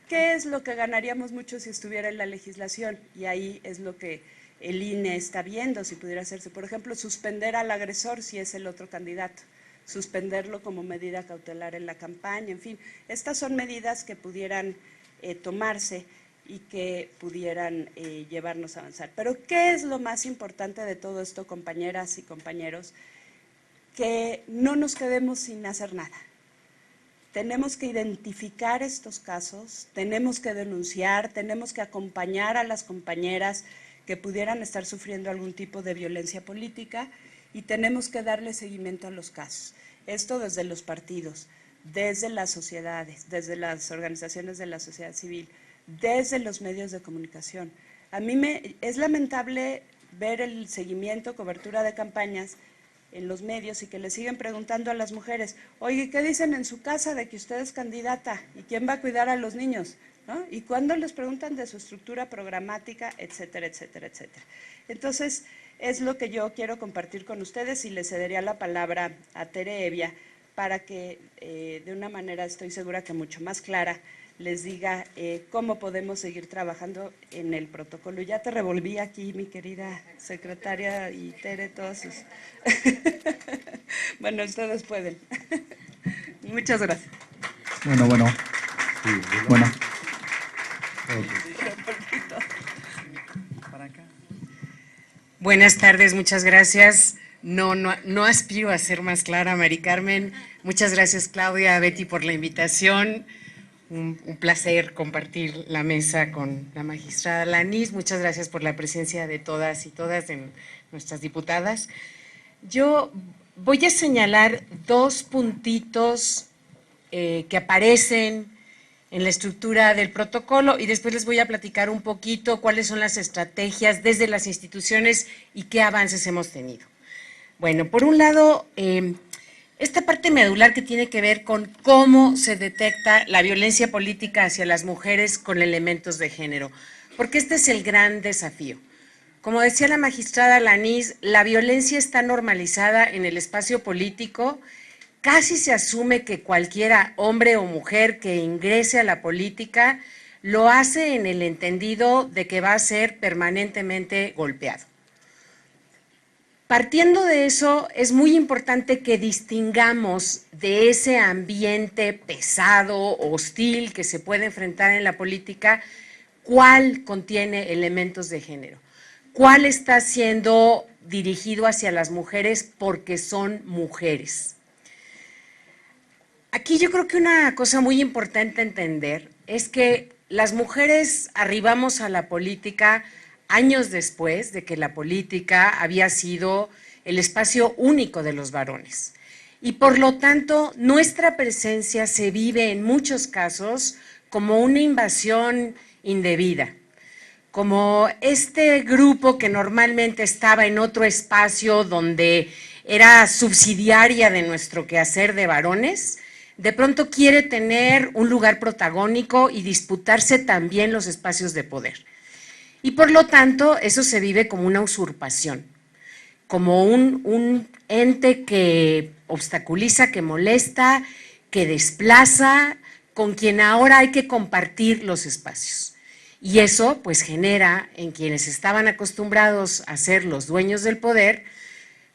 ¿Qué es lo que ganaríamos mucho si estuviera en la legislación? Y ahí es lo que el INE está viendo, si pudiera hacerse. Por ejemplo, suspender al agresor si es el otro candidato, suspenderlo como medida cautelar en la campaña, en fin. Estas son medidas que pudieran tomarse y que pudieran llevarnos a avanzar. Pero ¿qué es lo más importante de todo esto, compañeras y compañeros? Que no nos quedemos sin hacer nada. Tenemos que identificar estos casos, tenemos que denunciar, tenemos que acompañar a las compañeras que pudieran estar sufriendo algún tipo de violencia política y tenemos que darle seguimiento a los casos. Esto desde los partidos, desde las sociedades, desde las organizaciones de la sociedad civil, desde los medios de comunicación. A mí es lamentable ver el seguimiento, cobertura de campañas en los medios y que le siguen preguntando a las mujeres, oye, ¿qué dicen en su casa de que usted es candidata? ¿Y quién va a cuidar a los niños? ¿No? Y cuando les preguntan de su estructura programática, etcétera, etcétera, etcétera. Entonces, es lo que yo quiero compartir con ustedes y le cedería la palabra a Tere Evia para que de una manera, estoy segura que mucho más clara, les diga cómo podemos seguir trabajando en el protocolo. Ya te revolví aquí, mi querida secretaria y Tere, todos sus... Bueno, ustedes pueden. Muchas gracias. Bueno. Buenas tardes, muchas gracias. No aspiro a ser más clara, Mari Carmen. Muchas gracias, Claudia, Betty, por la invitación. Un placer compartir la mesa con la magistrada Alanís. Muchas gracias por la presencia de todas y todas de nuestras diputadas. Yo voy a señalar 2 puntitos que aparecen en la estructura del protocolo y después les voy a platicar un poquito cuáles son las estrategias desde las instituciones y qué avances hemos tenido. Bueno, por un lado, esta parte medular que tiene que ver con cómo se detecta la violencia política hacia las mujeres con elementos de género, porque este es el gran desafío. Como decía la magistrada Alanís, la violencia está normalizada en el espacio político. Casi se asume que cualquiera, hombre o mujer, que ingrese a la política, lo hace en el entendido de que va a ser permanentemente golpeado. Partiendo de eso, es muy importante que distingamos de ese ambiente pesado, hostil, que se puede enfrentar en la política, cuál contiene elementos de género, cuál está siendo dirigido hacia las mujeres porque son mujeres. Aquí yo creo que una cosa muy importante a entender es que las mujeres arribamos a la política años después de que la política había sido el espacio único de los varones. Y por lo tanto, nuestra presencia se vive en muchos casos como una invasión indebida, como este grupo que normalmente estaba en otro espacio donde era subsidiaria de nuestro quehacer de varones, de pronto quiere tener un lugar protagónico y disputarse también los espacios de poder. Y por lo tanto, eso se vive como una usurpación, como un ente que obstaculiza, que molesta, que desplaza, con quien ahora hay que compartir los espacios. Y eso pues genera en quienes estaban acostumbrados a ser los dueños del poder,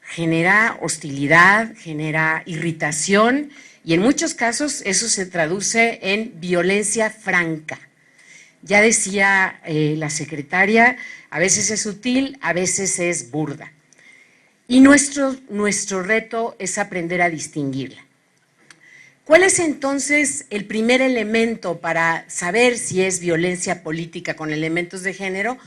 genera hostilidad, genera irritación y en muchos casos eso se traduce en violencia franca. Ya decía la secretaria, a veces es sutil, a veces es burda. Y nuestro reto es aprender a distinguirla. ¿Cuál es entonces el primer elemento para saber si es violencia política con elementos de género?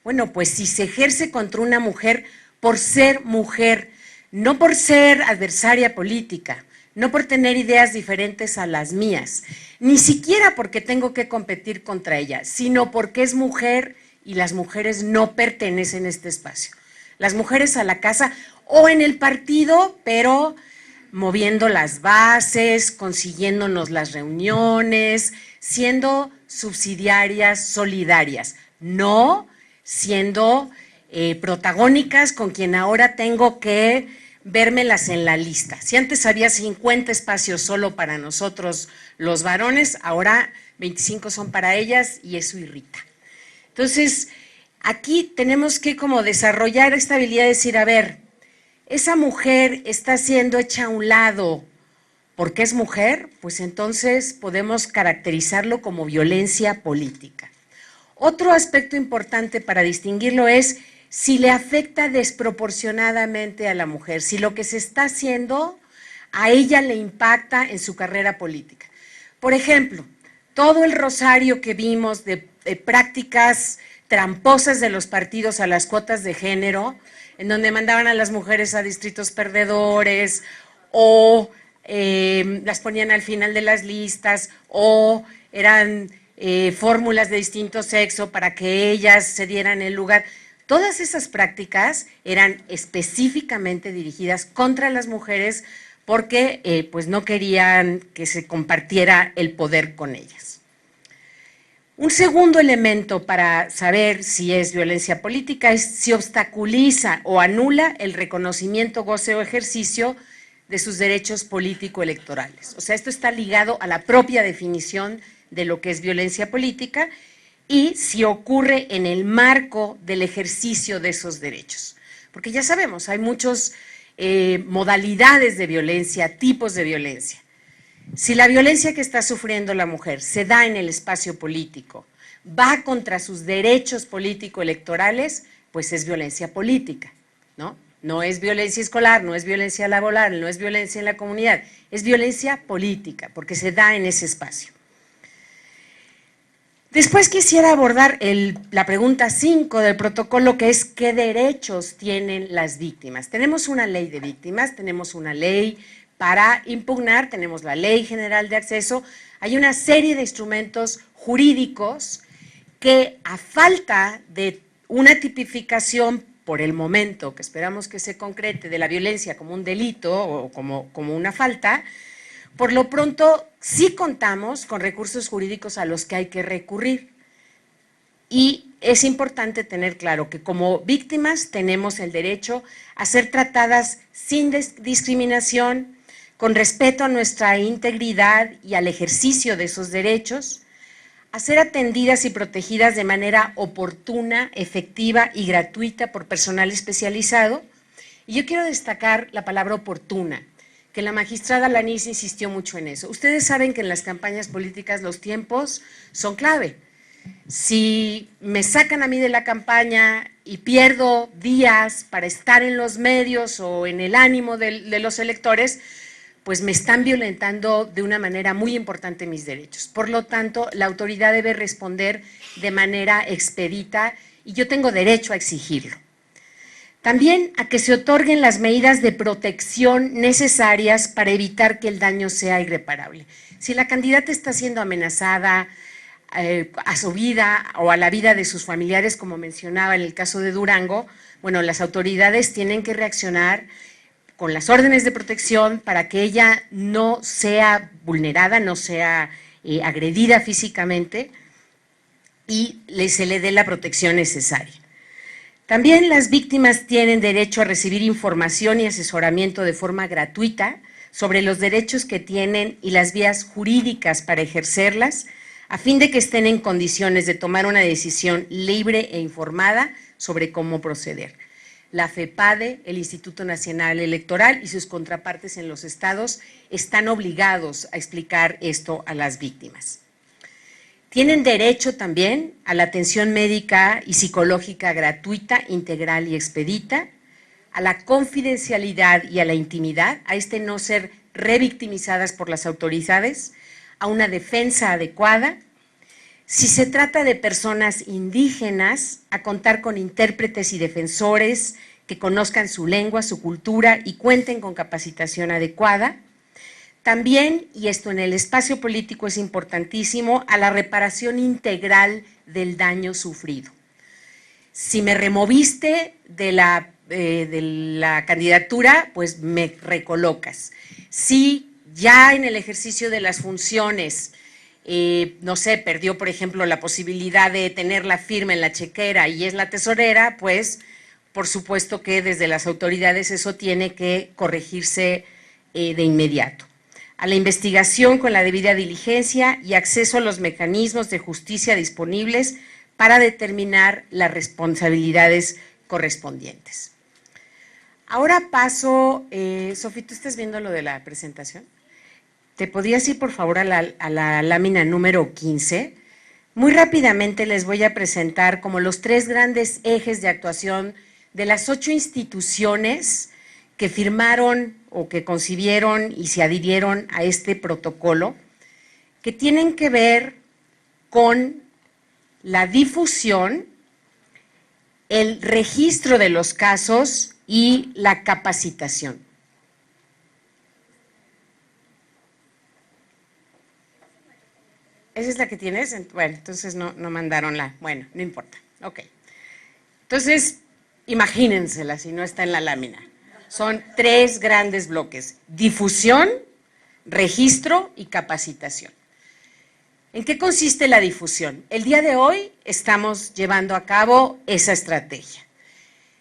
Bueno, pues si se ejerce contra una mujer por ser mujer, no por ser adversaria política, no por tener ideas diferentes a las mías, ni siquiera porque tengo que competir contra ella, sino porque es mujer y las mujeres no pertenecen a este espacio. Las mujeres a la casa o en el partido, pero moviendo las bases, consiguiéndonos las reuniones, siendo subsidiarias, solidarias, no siendo protagónicas con quien ahora tengo que vérmelas en la lista. Si antes había 50 espacios solo para nosotros los varones, ahora 25 son para ellas y eso irrita. Entonces, aquí tenemos que como desarrollar esta habilidad de decir, a ver, esa mujer está siendo hecha a un lado porque es mujer, pues entonces podemos caracterizarlo como violencia política. Otro aspecto importante para distinguirlo es si le afecta desproporcionadamente a la mujer, si lo que se está haciendo a ella le impacta en su carrera política. Por ejemplo, todo el rosario que vimos de prácticas tramposas de los partidos a las cuotas de género, en donde mandaban a las mujeres a distritos perdedores o las ponían al final de las listas o eran fórmulas de distinto sexo para que ellas se dieran el lugar. Todas esas prácticas eran específicamente dirigidas contra las mujeres porque pues no querían que se compartiera el poder con ellas. Un segundo elemento para saber si es violencia política es si obstaculiza o anula el reconocimiento, goce o ejercicio de sus derechos político-electorales. O sea, esto está ligado a la propia definición de lo que es violencia política y si ocurre en el marco del ejercicio de esos derechos. Porque ya sabemos, hay muchas modalidades de violencia, tipos de violencia. Si la violencia que está sufriendo la mujer se da en el espacio político, va contra sus derechos político-electorales, pues es violencia política, ¿no? No es violencia escolar, no es violencia laboral, no es violencia en la comunidad, es violencia política, porque se da en ese espacio. Después quisiera abordar la pregunta 5 del protocolo, que es ¿qué derechos tienen las víctimas? Tenemos una ley de víctimas, tenemos una ley para impugnar, tenemos la Ley General de Acceso, hay una serie de instrumentos jurídicos que a falta de una tipificación por el momento, que esperamos que se concrete, de la violencia como un delito o como una falta, por lo pronto sí contamos con recursos jurídicos a los que hay que recurrir. Y es importante tener claro que como víctimas tenemos el derecho a ser tratadas sin discriminación, con respeto a nuestra integridad y al ejercicio de esos derechos, a ser atendidas y protegidas de manera oportuna, efectiva y gratuita por personal especializado. Y yo quiero destacar la palabra oportuna, que la magistrada Lanís insistió mucho en eso. Ustedes saben que en las campañas políticas los tiempos son clave. Si me sacan a mí de la campaña y pierdo días para estar en los medios o en el ánimo de los electores, pues me están violentando de una manera muy importante mis derechos. Por lo tanto, la autoridad debe responder de manera expedita y yo tengo derecho a exigirlo. También a que se otorguen las medidas de protección necesarias para evitar que el daño sea irreparable. Si la candidata está siendo amenazada a su vida o a la vida de sus familiares, como mencionaba en el caso de Durango, bueno, las autoridades tienen que reaccionar con las órdenes de protección para que ella no sea vulnerada, no sea agredida físicamente y se le dé la protección necesaria. También las víctimas tienen derecho a recibir información y asesoramiento de forma gratuita sobre los derechos que tienen y las vías jurídicas para ejercerlas, a fin de que estén en condiciones de tomar una decisión libre e informada sobre cómo proceder. La FEPADE, el Instituto Nacional Electoral y sus contrapartes en los estados están obligados a explicar esto a las víctimas. Tienen derecho también a la atención médica y psicológica gratuita, integral y expedita, a la confidencialidad y a la intimidad, a no ser revictimizadas por las autoridades, a una defensa adecuada. Si se trata de personas indígenas, a contar con intérpretes y defensores que conozcan su lengua, su cultura y cuenten con capacitación adecuada. También, y esto en el espacio político es importantísimo, a la reparación integral del daño sufrido. Si me removiste de la candidatura, pues me recolocas. Si ya en el ejercicio de las funciones, no sé, perdió, por ejemplo, la posibilidad de tener la firma en la chequera y es la tesorera, pues por supuesto que desde las autoridades eso tiene que corregirse de inmediato. A la investigación con la debida diligencia y acceso a los mecanismos de justicia disponibles para determinar las responsabilidades correspondientes. Ahora paso, Sofi, ¿tú estás viendo lo de la presentación? ¿Te podrías ir por favor a la lámina número 15? Muy rápidamente les voy a presentar como los 3 grandes ejes de actuación de las 8 instituciones que firmaron o que concibieron y se adhirieron a este protocolo, que tienen que ver con la difusión, el registro de los casos y la capacitación. ¿Esa es la que tienes? Bueno, entonces no mandaron la… Bueno, no importa. Ok. Entonces, imagínensela si no está en la lámina. Son 3 grandes bloques: difusión, registro y capacitación. ¿En qué consiste la difusión? El día de hoy estamos llevando a cabo esa estrategia.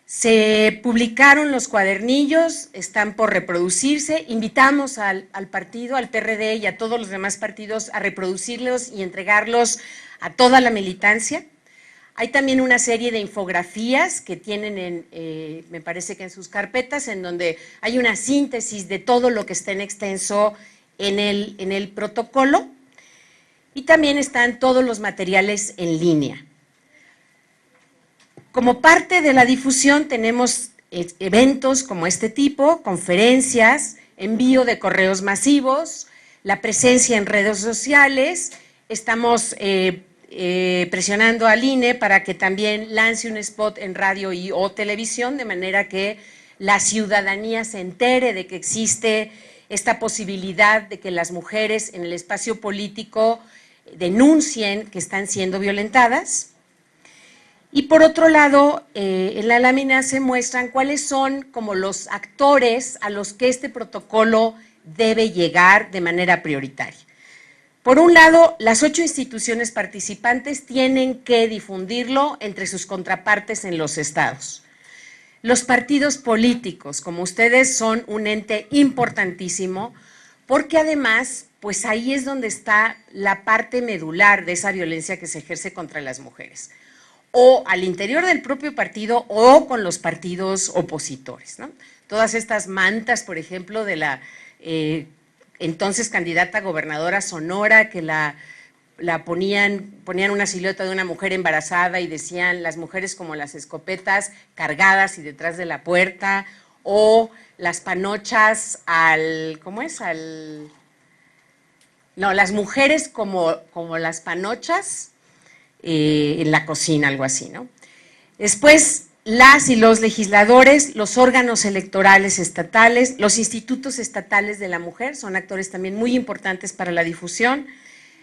Se publicaron los cuadernillos, están por reproducirse. Invitamos al partido, al PRD y a todos los demás partidos a reproducirlos y entregarlos a toda la militancia. Hay también una serie de infografías que tienen, me parece que en sus carpetas, en donde hay una síntesis de todo lo que está en extenso en el protocolo. Y también están todos los materiales en línea. Como parte de la difusión tenemos eventos como este tipo, conferencias, envío de correos masivos, la presencia en redes sociales. Estamos presionando al INE para que también lance un spot en radio o televisión, de manera que la ciudadanía se entere de que existe esta posibilidad de que las mujeres en el espacio político denuncien que están siendo violentadas. Y por otro lado, en la lámina se muestran cuáles son como los actores a los que este protocolo debe llegar de manera prioritaria. Por un lado, las 8 instituciones participantes tienen que difundirlo entre sus contrapartes en los estados. Los partidos políticos, como ustedes, son un ente importantísimo, porque además, pues ahí es donde está la parte medular de esa violencia que se ejerce contra las mujeres, o al interior del propio partido o con los partidos opositores, ¿no? Todas estas mantas, por ejemplo, de la entonces candidata a gobernadora Sonora, que la ponían una silueta de una mujer embarazada y decían las mujeres como las escopetas cargadas y detrás de la puerta, o las panochas no, las mujeres como las panochas en la cocina, algo así, ¿no? Después, las y los legisladores, los órganos electorales estatales, los institutos estatales de la mujer, son actores también muy importantes para la difusión,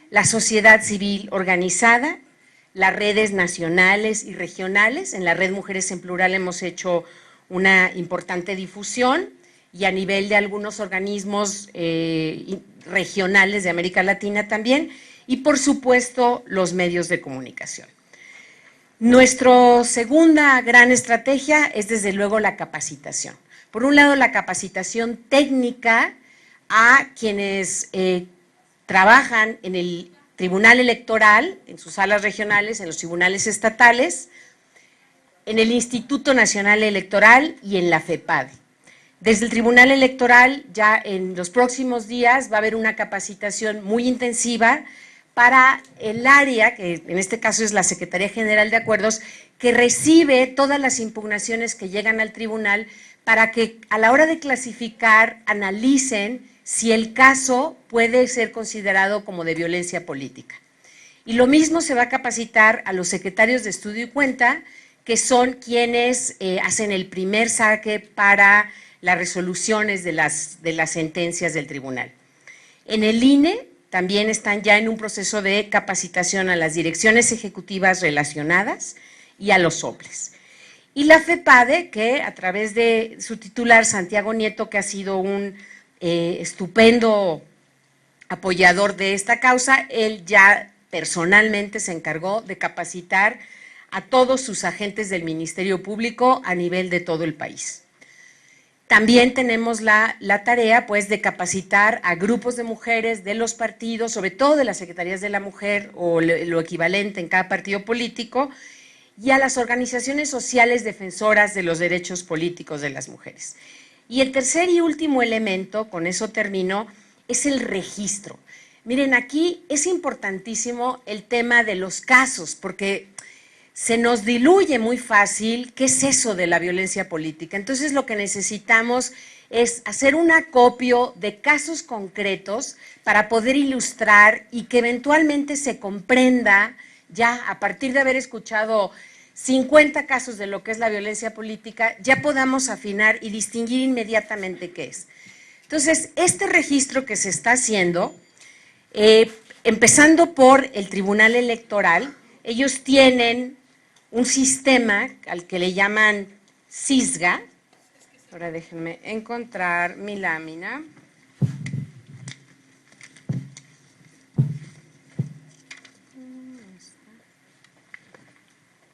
la sociedad civil organizada, las redes nacionales y regionales. En la red Mujeres en Plural hemos hecho una importante difusión, y a nivel de algunos organismos regionales de América Latina también, y por supuesto los medios de comunicación. Nuestra segunda gran estrategia es desde luego la capacitación. Por un lado, la capacitación técnica a quienes trabajan en el Tribunal Electoral, en sus salas regionales, en los tribunales estatales, en el Instituto Nacional Electoral y en la FEPADE. Desde el Tribunal Electoral ya en los próximos días va a haber una capacitación muy intensiva para el área, que en este caso es la Secretaría General de Acuerdos, que recibe todas las impugnaciones que llegan al tribunal para que a la hora de clasificar analicen si el caso puede ser considerado como de violencia política. Y lo mismo se va a capacitar a los secretarios de estudio y cuenta, que son quienes hacen el primer saque para las resoluciones de las sentencias del tribunal. En el INE también están ya en un proceso de capacitación a las direcciones ejecutivas relacionadas y a los OPLES. Y la FEPADE, que a través de su titular, Santiago Nieto, que ha sido un estupendo apoyador de esta causa, él ya personalmente se encargó de capacitar a todos sus agentes del Ministerio Público a nivel de todo el país. También tenemos la tarea, pues, de capacitar a grupos de mujeres de los partidos, sobre todo de las secretarías de la mujer o lo equivalente en cada partido político, y a las organizaciones sociales defensoras de los derechos políticos de las mujeres. Y el tercer y último elemento, con eso termino, es el registro. Miren, aquí es importantísimo el tema de los casos, porque se nos diluye muy fácil qué es eso de la violencia política. Entonces, lo que necesitamos es hacer un acopio de casos concretos para poder ilustrar y que eventualmente se comprenda, ya a partir de haber escuchado 50 casos de lo que es la violencia política, ya podamos afinar y distinguir inmediatamente qué es. Entonces, este registro que se está haciendo, empezando por el Tribunal Electoral, ellos tienen un sistema al que le llaman CISGA. Ahora déjenme encontrar mi lámina.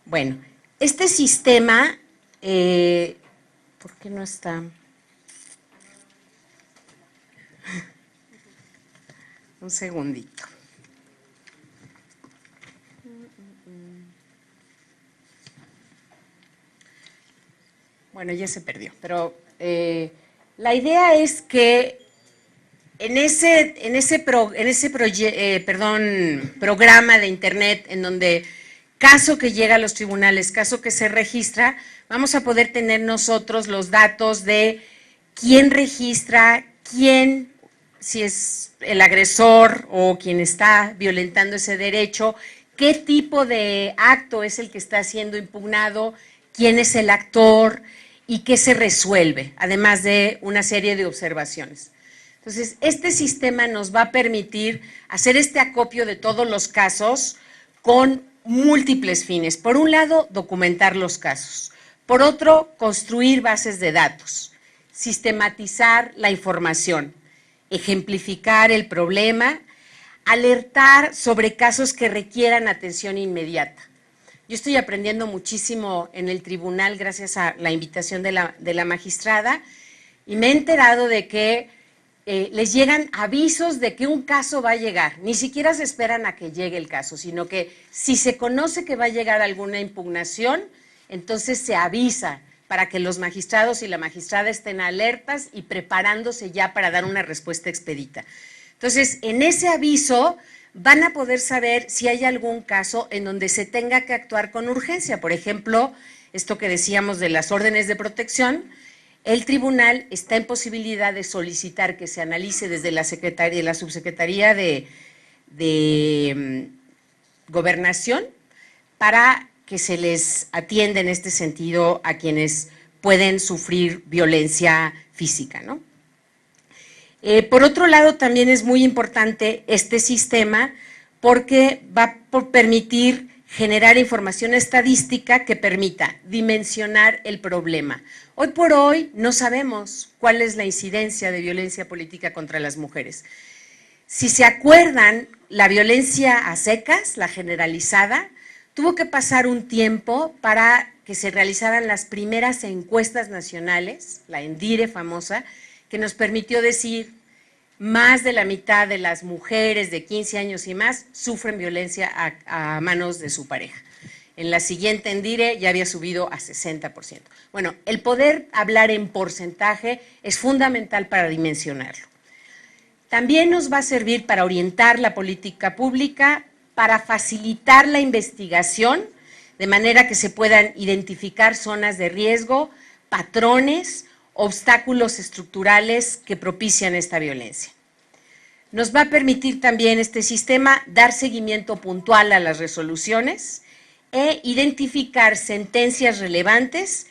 Bueno, este sistema, ¿por qué no está? Un segundito. Bueno, ya se perdió, pero la idea es que en ese programa de internet en donde caso que llega a los tribunales, caso que se registra, vamos a poder tener nosotros los datos de quién registra, quién, si es el agresor o quien está violentando ese derecho, qué tipo de acto es el que está siendo impugnado, quién es el actor y qué se resuelve, además de una serie de observaciones. Entonces, este sistema nos va a permitir hacer este acopio de todos los casos con múltiples fines. Por un lado, documentar los casos. Por otro, construir bases de datos, sistematizar la información, ejemplificar el problema, alertar sobre casos que requieran atención inmediata. Yo estoy aprendiendo muchísimo en el tribunal gracias a la invitación de la magistrada y me he enterado de que les llegan avisos de que un caso va a llegar. Ni siquiera se esperan a que llegue el caso, sino que si se conoce que va a llegar alguna impugnación, entonces se avisa para que los magistrados y la magistrada estén alertas y preparándose ya para dar una respuesta expedita. Entonces, en ese aviso van a poder saber si hay algún caso en donde se tenga que actuar con urgencia. Por ejemplo, esto que decíamos de las órdenes de protección, el tribunal está en posibilidad de solicitar que se analice desde la subsecretaría de Gobernación para que se les atienda en este sentido a quienes pueden sufrir violencia física, ¿no? Por otro lado, también es muy importante este sistema porque va a permitir generar información estadística que permita dimensionar el problema. Hoy por hoy no sabemos cuál es la incidencia de violencia política contra las mujeres. Si se acuerdan, la violencia a secas, la generalizada, tuvo que pasar un tiempo para que se realizaran las primeras encuestas nacionales, la ENDIRE famosa, que nos permitió decir más de la mitad de las mujeres de 15 años y más sufren violencia a manos de su pareja. En la siguiente ENDIRE ya había subido a 60%. Bueno, el poder hablar en porcentaje es fundamental para dimensionarlo. También nos va a servir para orientar la política pública, para facilitar la investigación, de manera que se puedan identificar zonas de riesgo, patrones, obstáculos estructurales que propician esta violencia. Nos va a permitir también este sistema dar seguimiento puntual a las resoluciones e identificar sentencias relevantes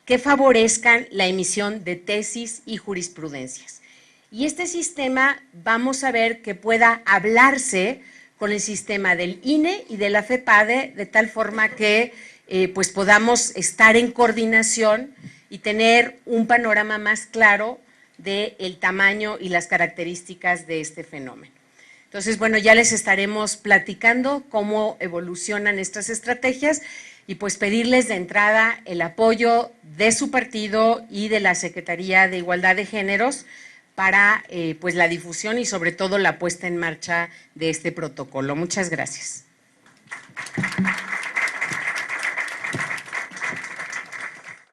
que favorezcan la emisión de tesis y jurisprudencias. Y este sistema vamos a ver que pueda hablarse con el sistema del INE y de la FEPADE de tal forma que pues podamos estar en coordinación y tener un panorama más claro del tamaño y las características de este fenómeno. Entonces, bueno, ya les estaremos platicando cómo evolucionan estas estrategias y pues pedirles de entrada el apoyo de su partido y de la Secretaría de Igualdad de Géneros para pues la difusión y sobre todo la puesta en marcha de este protocolo. Muchas gracias.